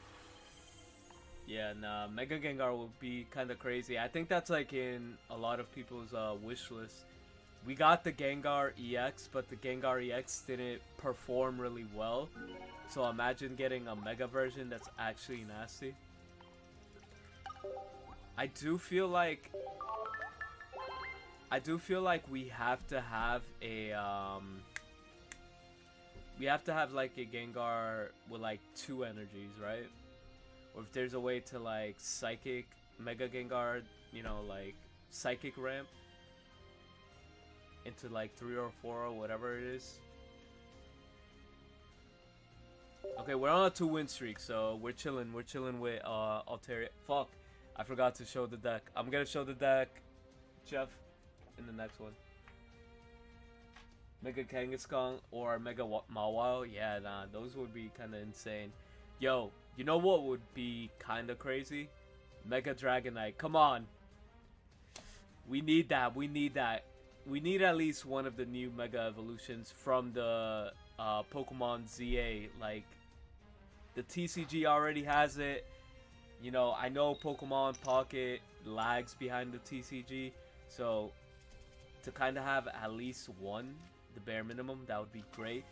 S1: Yeah, nah, Mega Gengar would be kind of crazy. I think that's like in a lot of people's wish list. We got the Gengar EX, but the Gengar EX didn't perform really well. So imagine getting a Mega version that's actually nasty. I do feel like we have to have a like a Gengar with like 2 energies, right? Or if there's a way to like Psychic Mega Gengar, you know, like Psychic ramp into like 3 or 4 or whatever it is. Okay, we're on a 2-win streak, so we're chilling. We're chilling with Altaria. Fuck, I forgot to show the deck. I'm gonna show the deck, Jeff, in the next one. Mega Kangaskhan or Mega Mawile. Yeah, nah, those would be kind of insane. Yo, you know what would be kind of crazy? Mega Dragonite. Come on. We need that. We need that. We need at least one of the new Mega Evolutions from the Pokemon ZA. Like, the TCG already has it. You know, I know Pokemon Pocket lags behind the TCG. So to kind of have at least one, the bare minimum, that would be great.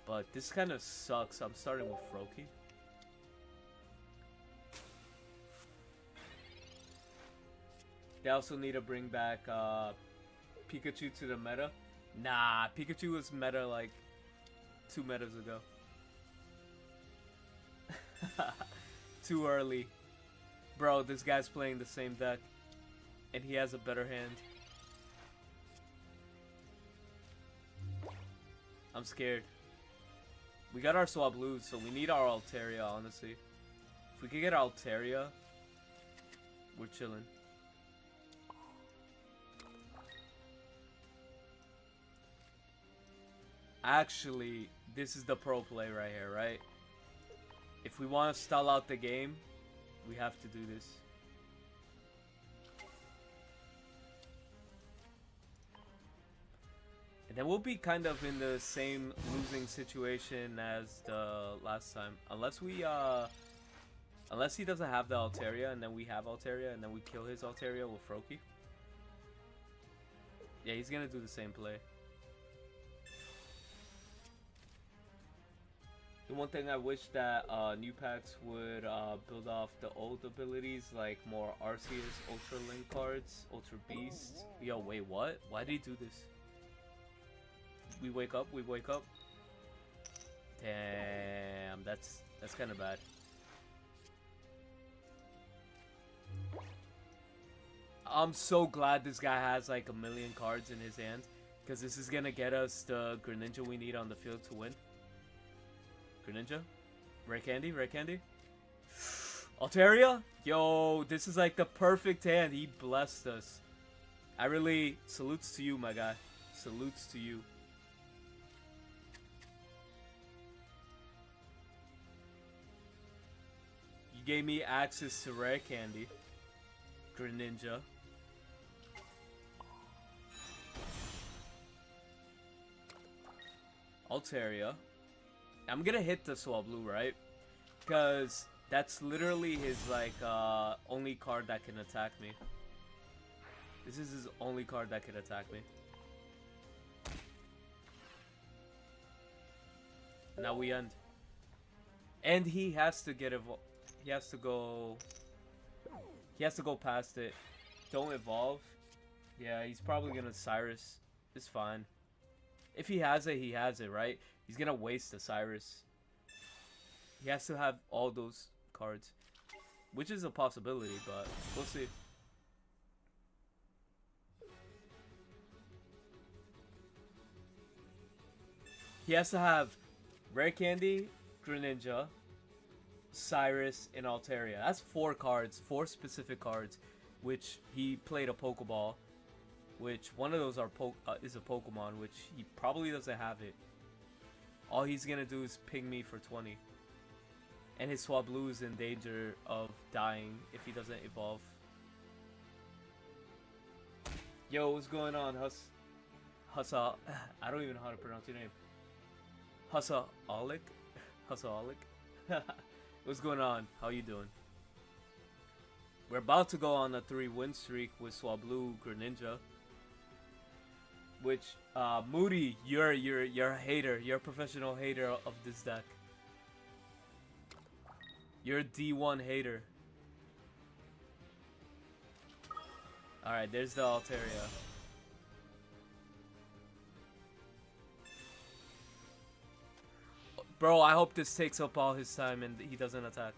S1: But this kind of sucks. I'm starting with Froakie. They also need to bring back Pikachu to the meta. Nah, Pikachu was meta like 2 metas ago. Too early. Bro, this guy's playing the same deck. And he has a better hand. I'm scared. We got our Swablues, so we need our Altaria, honestly. If we could get Altaria, we're chilling. Actually, this is the pro play right here, right? If we want to stall out the game, we have to do this. And then we'll be kind of in the same losing situation as the last time. Unless we, unless he doesn't have the Altaria, and then we have Altaria, and then we kill his Altaria with Froakie. Yeah, he's gonna do the same play. The one thing I wish that new packs would build off the old abilities, like more Arceus, Ultra Link cards, Ultra Beasts. Yo, wait, what? Why did he do this? We wake up, we wake up. Damn, that's kind of bad. I'm so glad this guy has like a million cards in his hand, because this is gonna get us the Greninja we need on the field to win. Greninja? Rare Candy? Rare Candy? Altaria? Yo, this is like the perfect hand. He blessed us. I really... Salutes to you, my guy. Salutes to you. You gave me access to Rare Candy. Greninja. Altaria. I'm gonna hit the Swablu, right? Because that's literally his, like, only card that can attack me. This is his only card that can attack me. Now we end. And he has to get he has to go... He has to go past it. Don't evolve. Yeah, he's probably gonna Cyrus. It's fine. If he has it, he has it, right? He's gonna waste the Cyrus. He has to have all those cards. Which is a possibility, but we'll see. He has to have Rare Candy, Greninja, Cyrus, and Altaria. That's 4 cards, 4 specific cards, which he played a Pokeball, which one of those is a Pokemon, which he probably doesn't have it. All he's gonna do is ping me for 20. And his Swablu is in danger of dying if he doesn't evolve. Yo, what's going on, Hussa? I don't even know how to pronounce your name. Hussa-olic? Hussa-olic? What's going on? How you doing? We're about to go on a 3-win streak with Swablu Greninja. Which, Moody, you're a hater. You're a professional hater of this deck. You're a D1 hater. Alright, there's the Altaria. Bro, I hope this takes up all his time and he doesn't attack.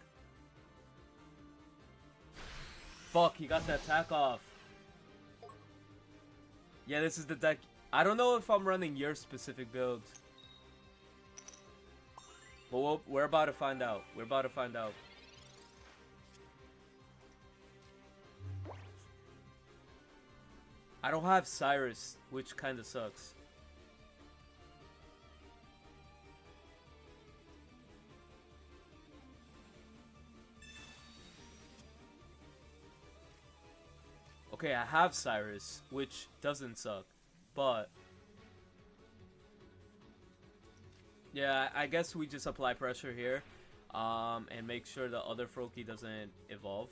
S1: Fuck, he got the attack off. Yeah, this is the deck. I don't know if I'm running your specific build. But we're about to find out. We're about to find out. I don't have Cyrus, which kind of sucks. Okay, I have Cyrus, which doesn't suck, but... Yeah, I guess we just apply pressure here, and make sure the other Froakie doesn't evolve.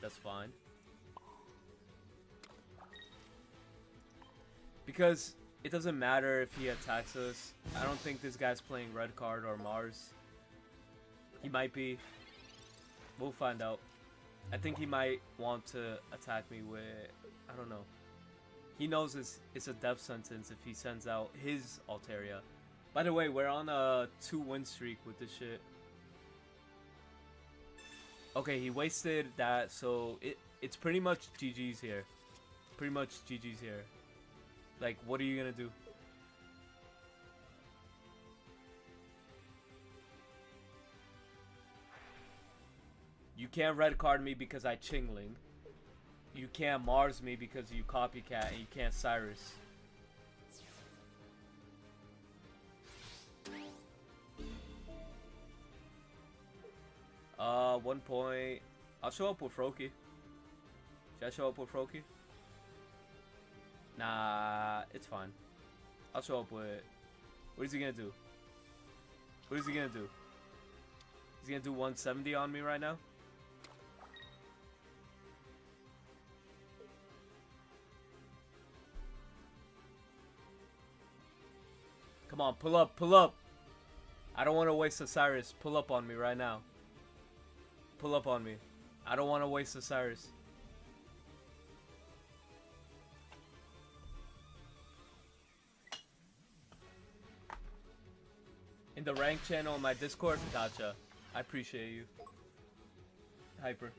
S1: That's fine. Because it doesn't matter if he attacks us. I don't think this guy's playing red card or Mars. He might be. We'll find out. I think he might want to attack me with... I don't know. He knows it's a death sentence if he sends out his Altaria. By the way, we're on a 2-win streak with this shit. Okay, he wasted that, so it's pretty much GG's here. Pretty much GG's here. Like, what are you gonna do? You can't red card me because I Chingling. You can't Mars me because you copycat, and you can't Cyrus. 1 point. I'll show up with Froakie. Should I show up with Froakie? Nah, it's fine. I'll show up with... What is he gonna do? What is he gonna do? Is he gonna do 170 on me right now? Come on, pull up, pull up! I don't want to waste Osiris. Pull up on me right now. Pull up on me. I don't want to waste Osiris. In the rank channel on my Discord? Gotcha. I appreciate you. Hyper.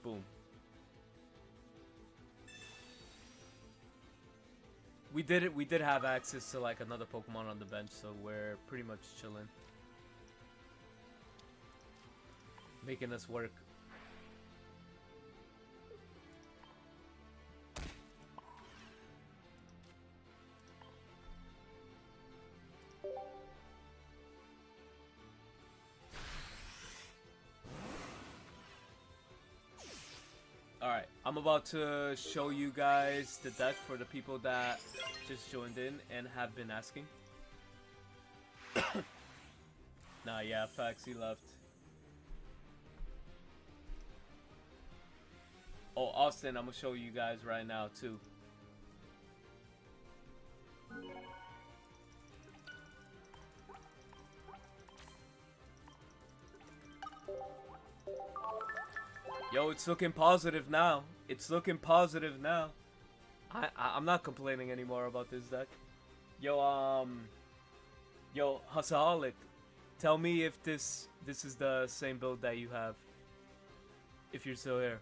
S1: Boom. We did have access to like another Pokemon on the bench, so we're pretty much chilling. Making us work. Alright, I'm about to show you guys the deck for the people that just joined in and have been asking. Nah, yeah, facts, he left. Oh, Austin, I'm gonna show you guys right now, too. Yo, it's looking positive now. It's looking positive now. I'm not complaining anymore about this deck. Yo, yo, Husaholic, tell me if this is the same build that you have. If you're still here.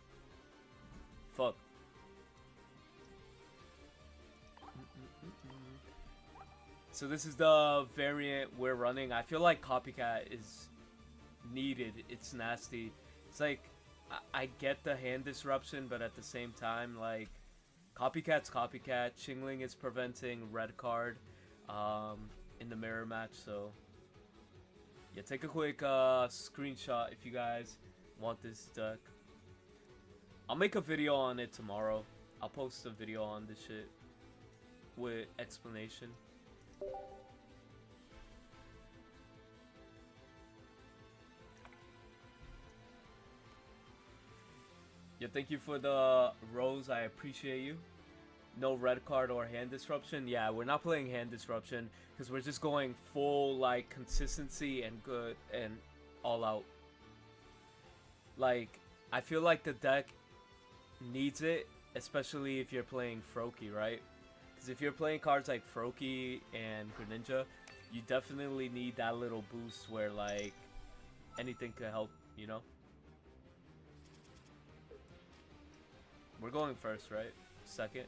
S1: Fuck. So this is the variant we're running. I feel like Copycat is needed. It's nasty. It's like, I get the hand disruption, but at the same time, like, Copycat's Copycat. Chingling is preventing red card in the mirror match, so yeah, take a quick screenshot if you guys want this deck. I'll make a video on it tomorrow. I'll post a video on this shit with explanation. Yeah, thank you for the rose. I appreciate you. No red card or hand disruption. Yeah, we're not playing hand disruption because we're just going full like consistency and good and all out. Like, I feel like the deck needs it, especially if you're playing Froakie, right? Because if you're playing cards like Froakie and Greninja, you definitely need that little boost where like anything could help, you know? We're going first, right? Second.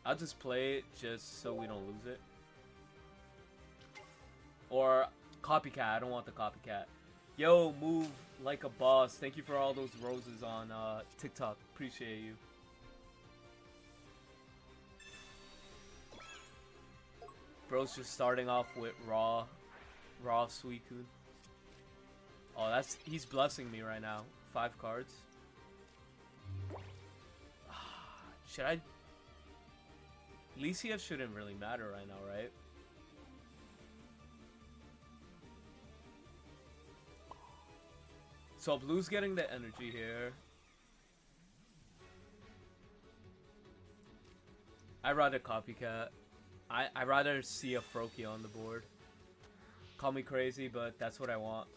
S1: I'll just play it just so we don't lose it. Or Copycat. I don't want the Copycat. Yo, move like a boss. Thank you for all those roses on TikTok. Appreciate you. Bro's just starting off with raw Suicune. Oh, he's blessing me right now. 5 cards. Should I? Licia shouldn't really matter right now, right? So blue's getting the energy here. I'd rather copycat. I'd rather see a Froakie on the board. Call me crazy, but that's what I want.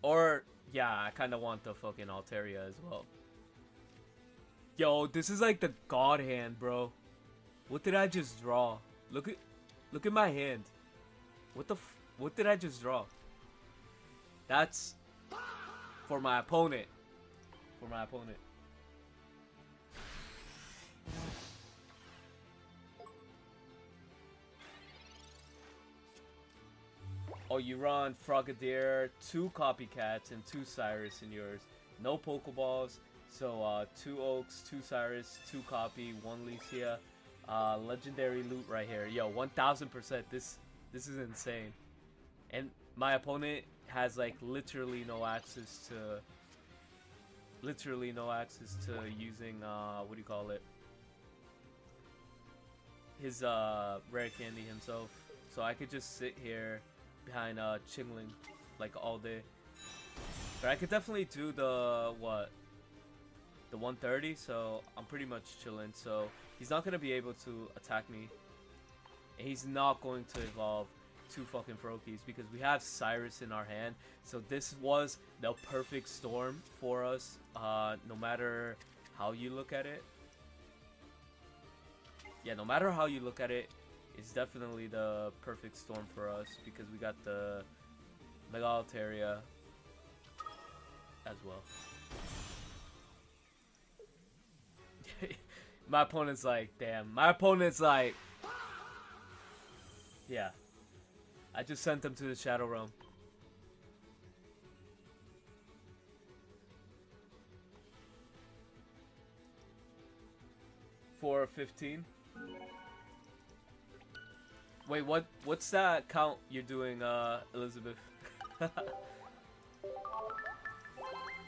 S1: Or, yeah, I kind of want the fucking Altaria as well. Yo, this is like the god hand, bro. What did I just draw? Look at my hand. What did I just draw? That's for my opponent. For my opponent. Oh, you run Frogadier, 2 Copycats, and 2 Cyrus in yours. No Pokeballs, so 2 Oaks, 2 Cyrus, 2 Copy, 1 Licia. Legendary loot right here. Yo, 1000%. This is insane. And my opponent has like literally no access to using what do you call it? His rare candy himself. So I could just sit here behind Chingling like all day. But I could definitely do the the 130, so I'm pretty much chilling. So he's not gonna be able to attack me. And he's not going to evolve 2 fucking Froakies because we have Cyrus in our hand. So this was the perfect storm for us, no matter how you look at it. Yeah, no matter how you look at it, it's definitely the perfect storm for us because we got the Mega Altaria as well. My opponent's like, damn. My opponent's like, yeah. I just sent them to the Shadow Realm. For 15. Wait, what's that count you're doing, Elizabeth?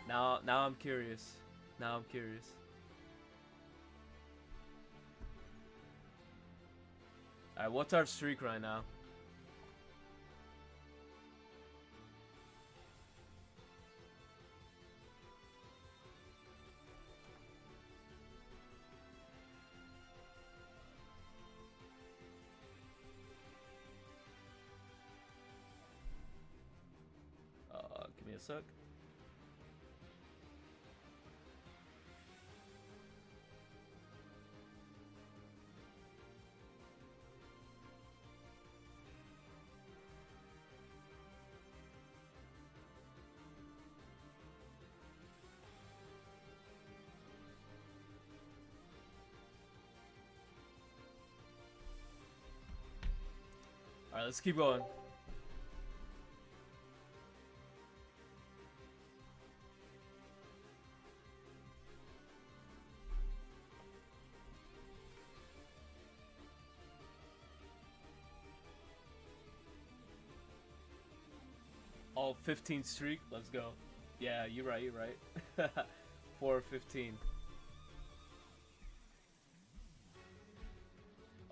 S1: Now I'm curious. Now I'm curious. Alright, what's our streak right now? Give me a sec. Alright, let's keep going. Oh, 15 streak. Let's go. Yeah, you're right. You're right. 4-15.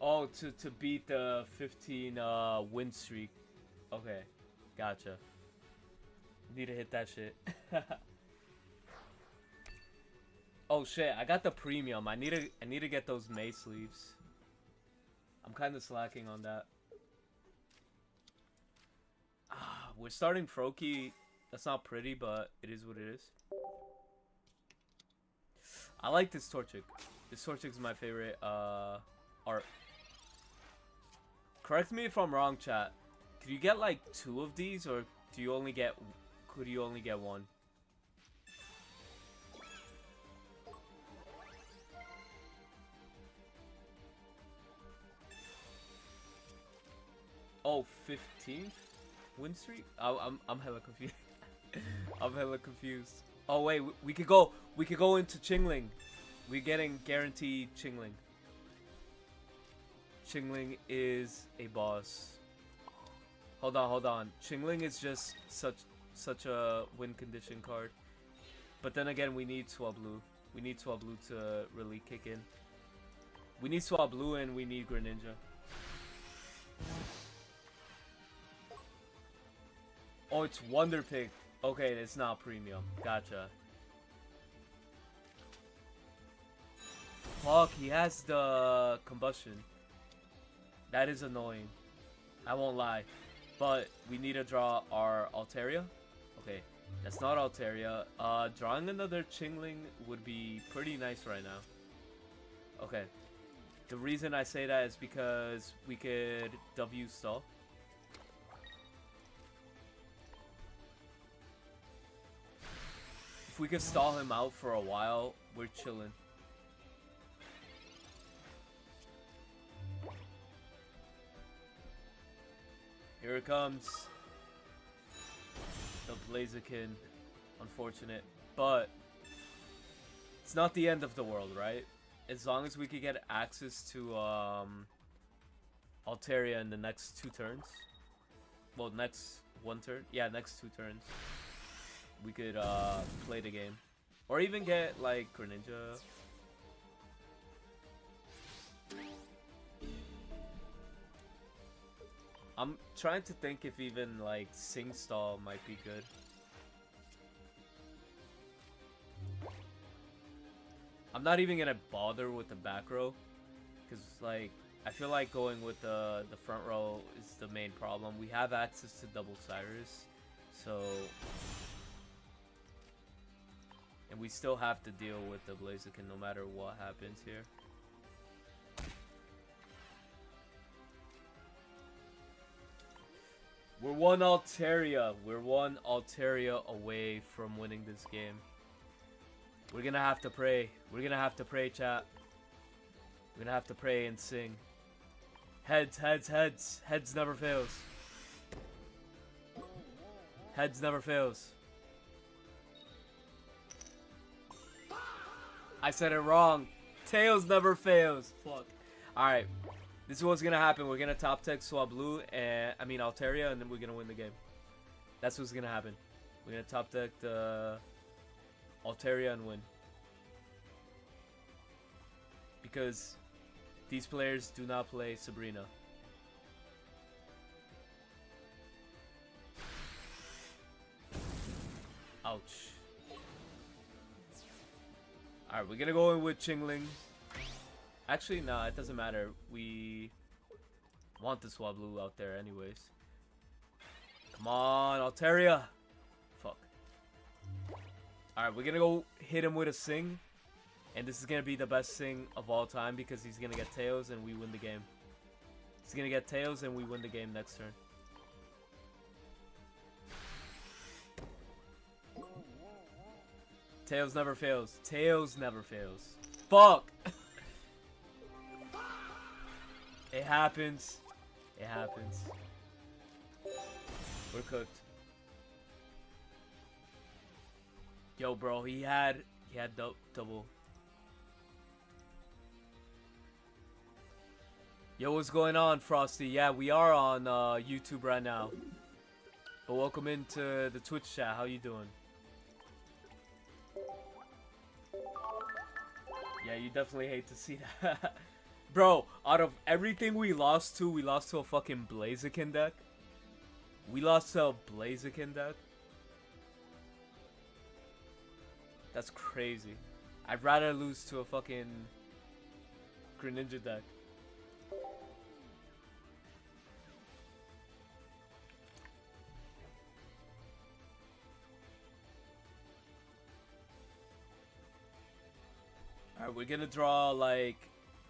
S1: Oh, to beat the 15 win streak. Okay, gotcha. Need to hit that shit. Oh shit! I got the premium. I need to get those May sleeves. I'm kind of slacking on that. We're starting Froakie. That's not pretty, but it is what it is. I like this Torchic. This Torchic is my favorite art. Correct me if I'm wrong, chat. Could you get like 2 of these, or do you only get? Could you only get 1? Oh, 15th win streak? I'm hella confused. I'm hella confused. Oh wait, we could go into Chingling. We're getting guaranteed Chingling. Chingling is a boss. Hold on. Chingling is just such a win condition card. But then again, we need Swablu. We need Swablu to really kick in. We need Swablu and we need Greninja. Oh, it's Wonder Pig. Okay, it's not premium. Gotcha. Fuck, he has the combustion. That is annoying. I won't lie. But we need to draw our Altaria. Okay, that's not Altaria. Drawing another Chingling would be pretty nice right now. Okay. The reason I say that is because we could W stall. If we could stall him out for a while, we're chilling. Here it comes. The Blaziken. Unfortunate. But it's not the end of the world, right? As long as we could get access to Altaria in the next 2 turns. Well, next 1 turn. Yeah, next 2 turns. We could play the game. Or even get like Greninja. I'm trying to think if even like Sing Stall might be good. I'm not even gonna bother with the back row, because like I feel like going with the front row is the main problem. We have access to double Cyrus, so, and we still have to deal with the Blaziken no matter what happens here. We're one Altaria. We're one Altaria away from winning this game. We're gonna have to pray. We're gonna have to pray, chat. We're gonna have to pray and sing. Heads, heads, heads. Heads never fails. Heads never fails. I said it wrong. Tails never fails. Fuck. Alright. This is what's gonna happen. We're gonna top tech Swablu and Altaria, and then we're gonna win the game. That's what's gonna happen. We're gonna top deck the Altaria and win. Because these players do not play Sabrina. Ouch. Alright, we're gonna go in with Chingling. Actually, no, it doesn't matter. We want the Swablu out there anyways. Come on, Altaria! Fuck. Alright, we're gonna go hit him with a Sing. And this is gonna be the best Sing of all time because he's gonna get Tails and we win the game. He's gonna get Tails and we win the game next turn. Tails never fails. Tails never fails. Fuck! It happens. It happens. We're cooked. Yo, bro, he had double. Yo, what's going on, Frosty? Yeah, we are on YouTube right now. But welcome into the Twitch chat. How you doing? Yeah, you definitely hate to see that. Bro, out of everything we lost to a fucking Blaziken deck. We lost to a Blaziken deck. That's crazy. I'd rather lose to a fucking Greninja deck. Alright, we're gonna draw like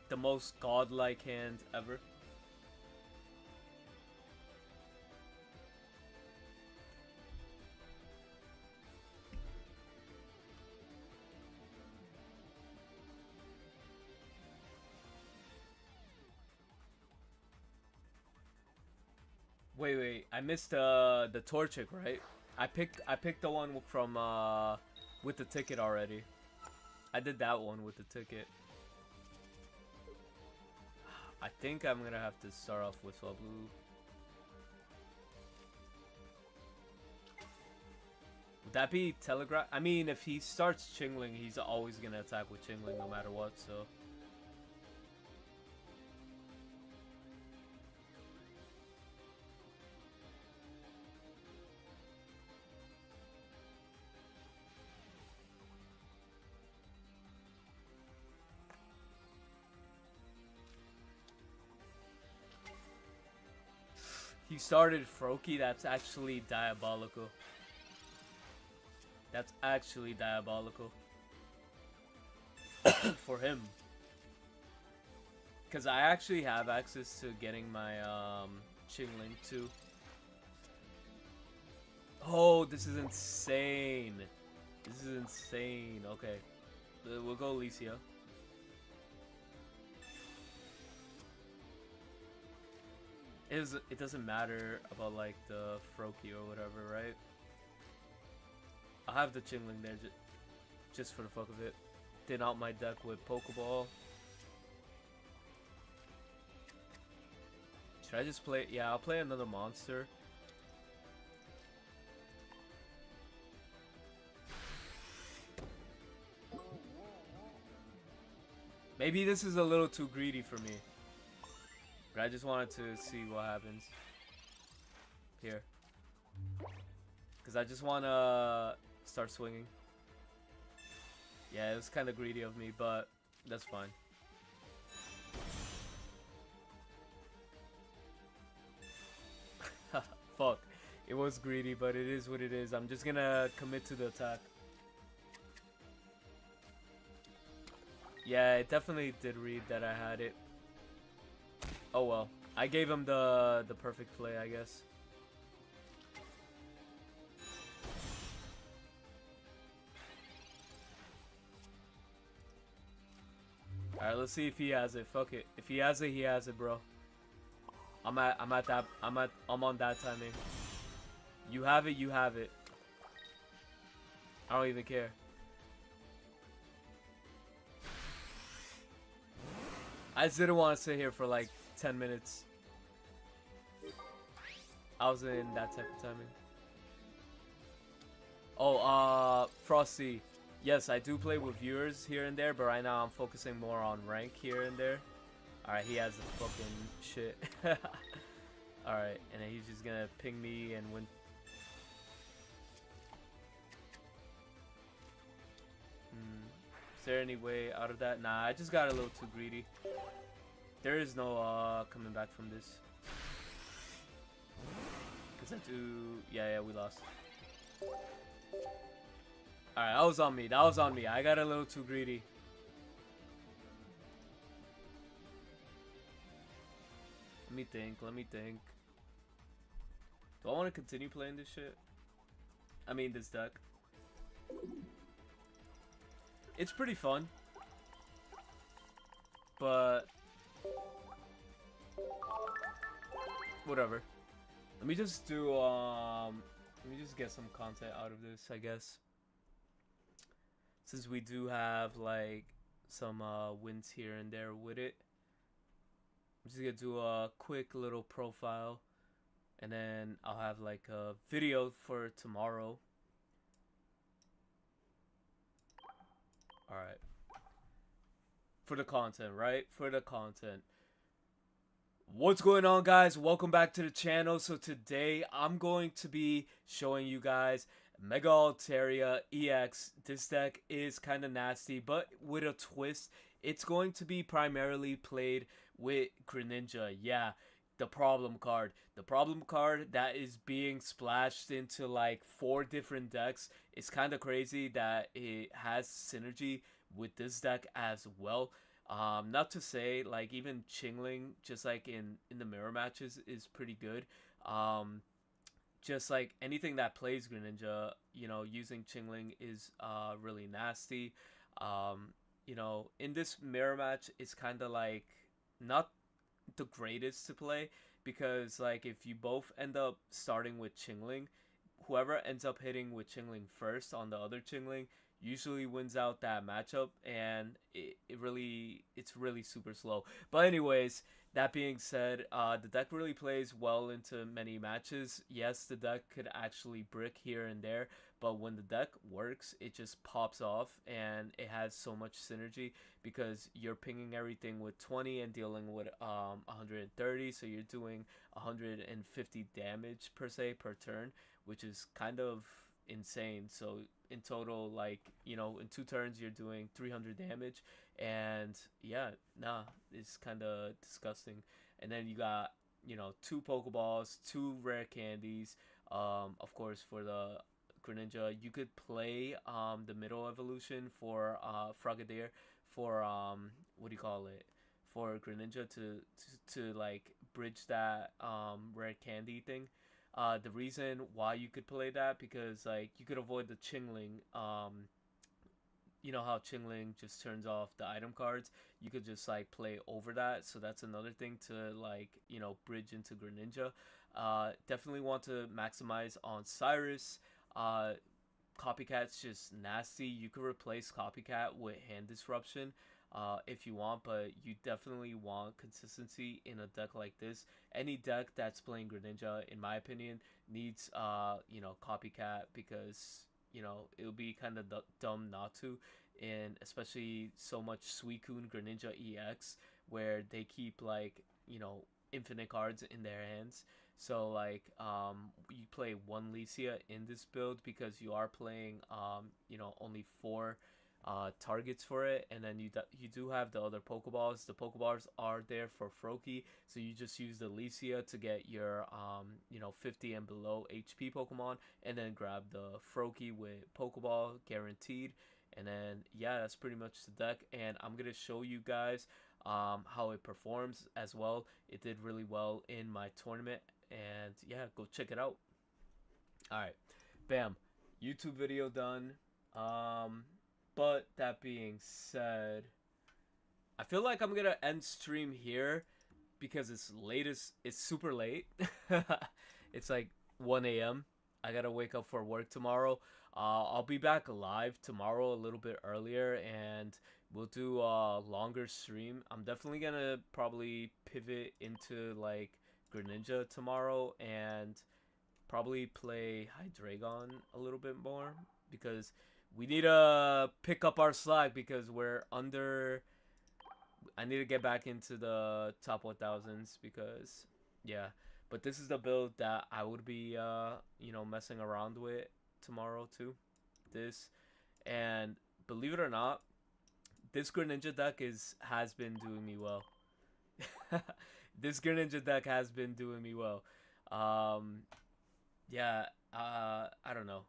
S1: the most godlike hand ever. Wait, I missed the Torchic, right? I picked the one from with the ticket already. I did that one with the ticket. I think I'm gonna have to start off with Swablu. Would that be Telegraph? I mean, if he starts Chingling, he's always gonna attack with Chingling no matter what, so. He started Froakie. That's actually diabolical. That's actually diabolical. For him. Because I actually have access to getting my Chingling too. Oh, this is insane. This is insane. Okay. We'll go Alicia. It doesn't matter about like the Froakie or whatever, right? I'll have the Chingling there just for the fuck of it. Thin out my deck with Pokeball. Should I just play? Yeah, I'll play another monster. Maybe this is a little too greedy for me. But I just wanted to see what happens here. Because I just want to start swinging. Yeah, it was kind of greedy of me, but that's fine. Fuck. It was greedy, but it is what it is. I'm just gonna commit to the attack. Yeah, it definitely did read that I had it. Oh well. I gave him the perfect play, I guess. Alright, let's see if he has it. Fuck it. If he has it, he has it, bro. I'm on that timing. You have it, you have it. I don't even care. I just didn't want to sit here for like 10 minutes. I was in that type of timing. Oh, Frosty. Yes, I do play with viewers here and there, but right now I'm focusing more on rank here and there. Alright, he has the fucking shit. Alright, and then he's just gonna ping me and win. Is there any way out of that? Nah, I just got a little too greedy. There is no coming back from this. Cause I do. Yeah, we lost. Alright, that was on me. That was on me. I got a little too greedy. Let me think. Let me think. Do I want to continue playing this shit? I mean, this deck. It's pretty fun. But whatever. Let me just do let me just get some content out of this, I guess. Since we do have like some wins here and there with it. I'm just gonna do a quick little profile, and then I'll have like a video for tomorrow. Alright. For the content, right? For the content. What's going on, guys? Welcome back to the channel. So today I'm going to be showing you guys Mega Altaria EX. This deck is kind of nasty, but with a twist. It's going to be primarily played with Greninja. Yeah, the problem card. The problem card that is being splashed into like 4 different decks. It's kind of crazy that it has synergy with this deck as well. Not to say like even Chingling, just like in the mirror matches, is pretty good. Just like anything that plays Greninja, you know, using Chingling is really nasty. You know, in this mirror match, it's kind of like not the greatest to play, because like if you both end up starting with Chingling, whoever ends up hitting with Chingling first on the other Chingling usually wins out that matchup, and it's really super slow. But anyways, that being said, the deck really plays well into many matches. Yes, the deck could actually brick here and there, but when the deck works, it just pops off, and it has so much synergy because you're pinging everything with 20 and dealing with 130, so you're doing 150 damage per se per turn, which is kind of insane. So in total, like, you know, in 2 turns you're doing 300 damage, and yeah, nah, it's kind of disgusting. And then you got, two Pokeballs, two rare candies. Of course, for the Greninja, you could play the middle evolution for Frogadier for what do you call it? For Greninja to like bridge that rare candy thing. The reason why you could play that because like you could avoid the Chingling. You know how Chingling just turns off the item cards. You could just like play over that. So that's another thing to like bridge into Greninja. Definitely want to maximize on Cyrus. Uh, Copycat's just nasty. You could replace Copycat with Hand Disruption if you want, but you definitely want consistency in a deck like this. Any deck that's playing Greninja, in my opinion, needs Copycat because it would be kind of dumb not to, and especially so much Suicune Greninja EX where they keep like infinite cards in their hands. So like you play one Licia in this build because you are playing only four targets for it, and then you do have the other Pokeballs. The Pokeballs are there for Froakie, so you just use the Licia to get your 50 and below HP Pokemon, and then grab the Froakie with Pokeball guaranteed. And then yeah, that's pretty much the deck, and I'm gonna show you guys how it performs as well. It did really well in my tournament, and yeah, go check it out. All right, bam, YouTube video done. But that being said, I feel like I'm gonna end stream here because it's super late. It's like 1 a.m. I gotta wake up for work tomorrow. I'll be back live tomorrow a little bit earlier, and we'll do a longer stream. I'm definitely gonna probably pivot into like Greninja tomorrow and probably play Hydreigon a little bit more because we need to pick up our slack because we're under. I need to get back into the top 1000s because yeah. But this is the build that I would be messing around with tomorrow too. This, and believe it or not, this Greninja deck has been doing me well. This Greninja deck has been doing me well. Um, yeah, I don't know.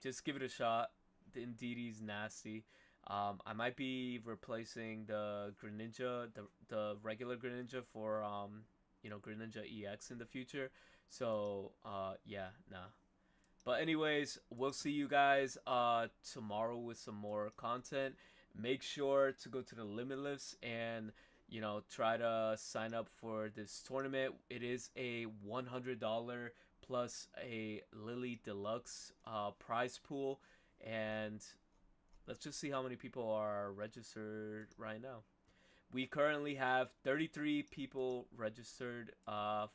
S1: Just give it a shot. The Indeedee nasty. I might be replacing the Greninja, the regular Greninja for Greninja EX in the future. So yeah, nah. But anyways, we'll see you guys tomorrow with some more content. Make sure to go to the Limitless and try to sign up for this tournament. It is a $100 plus a Lily Deluxe prize pool, and let's just see how many people are registered right now. We currently have 33 people registered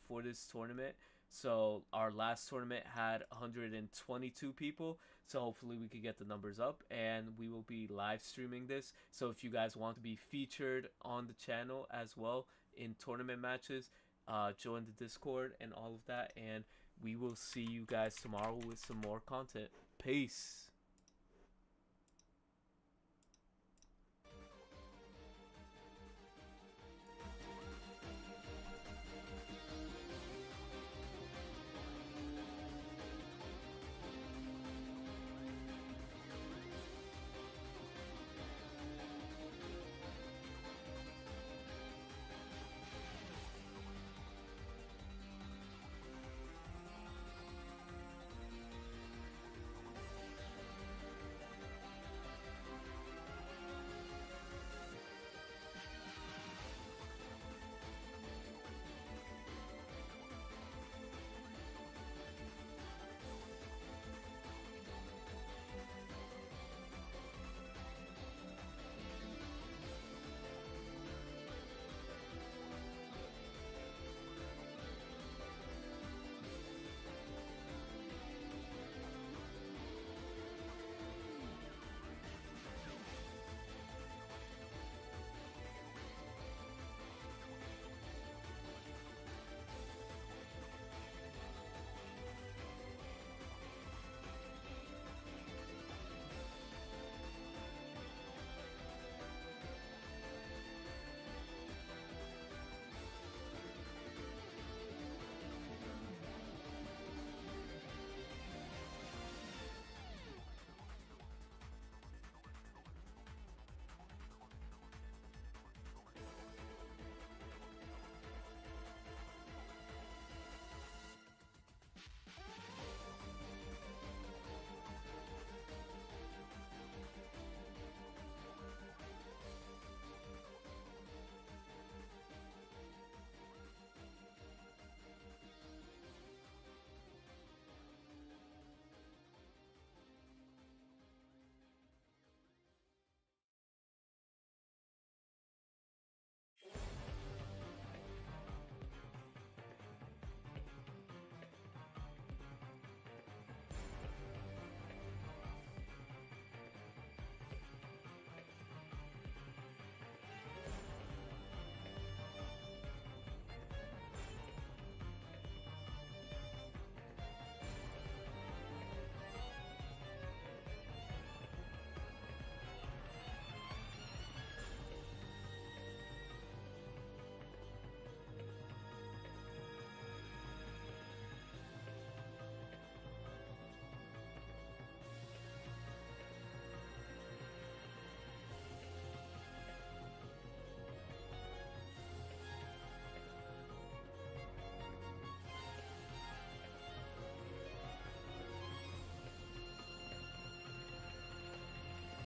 S1: for this tournament. So our last tournament had 122 people. So hopefully we could get the numbers up, and we will be live streaming this. So if you guys want to be featured on the channel as well in tournament matches, join the Discord and all of that. And we will see you guys tomorrow with some more content. Peace.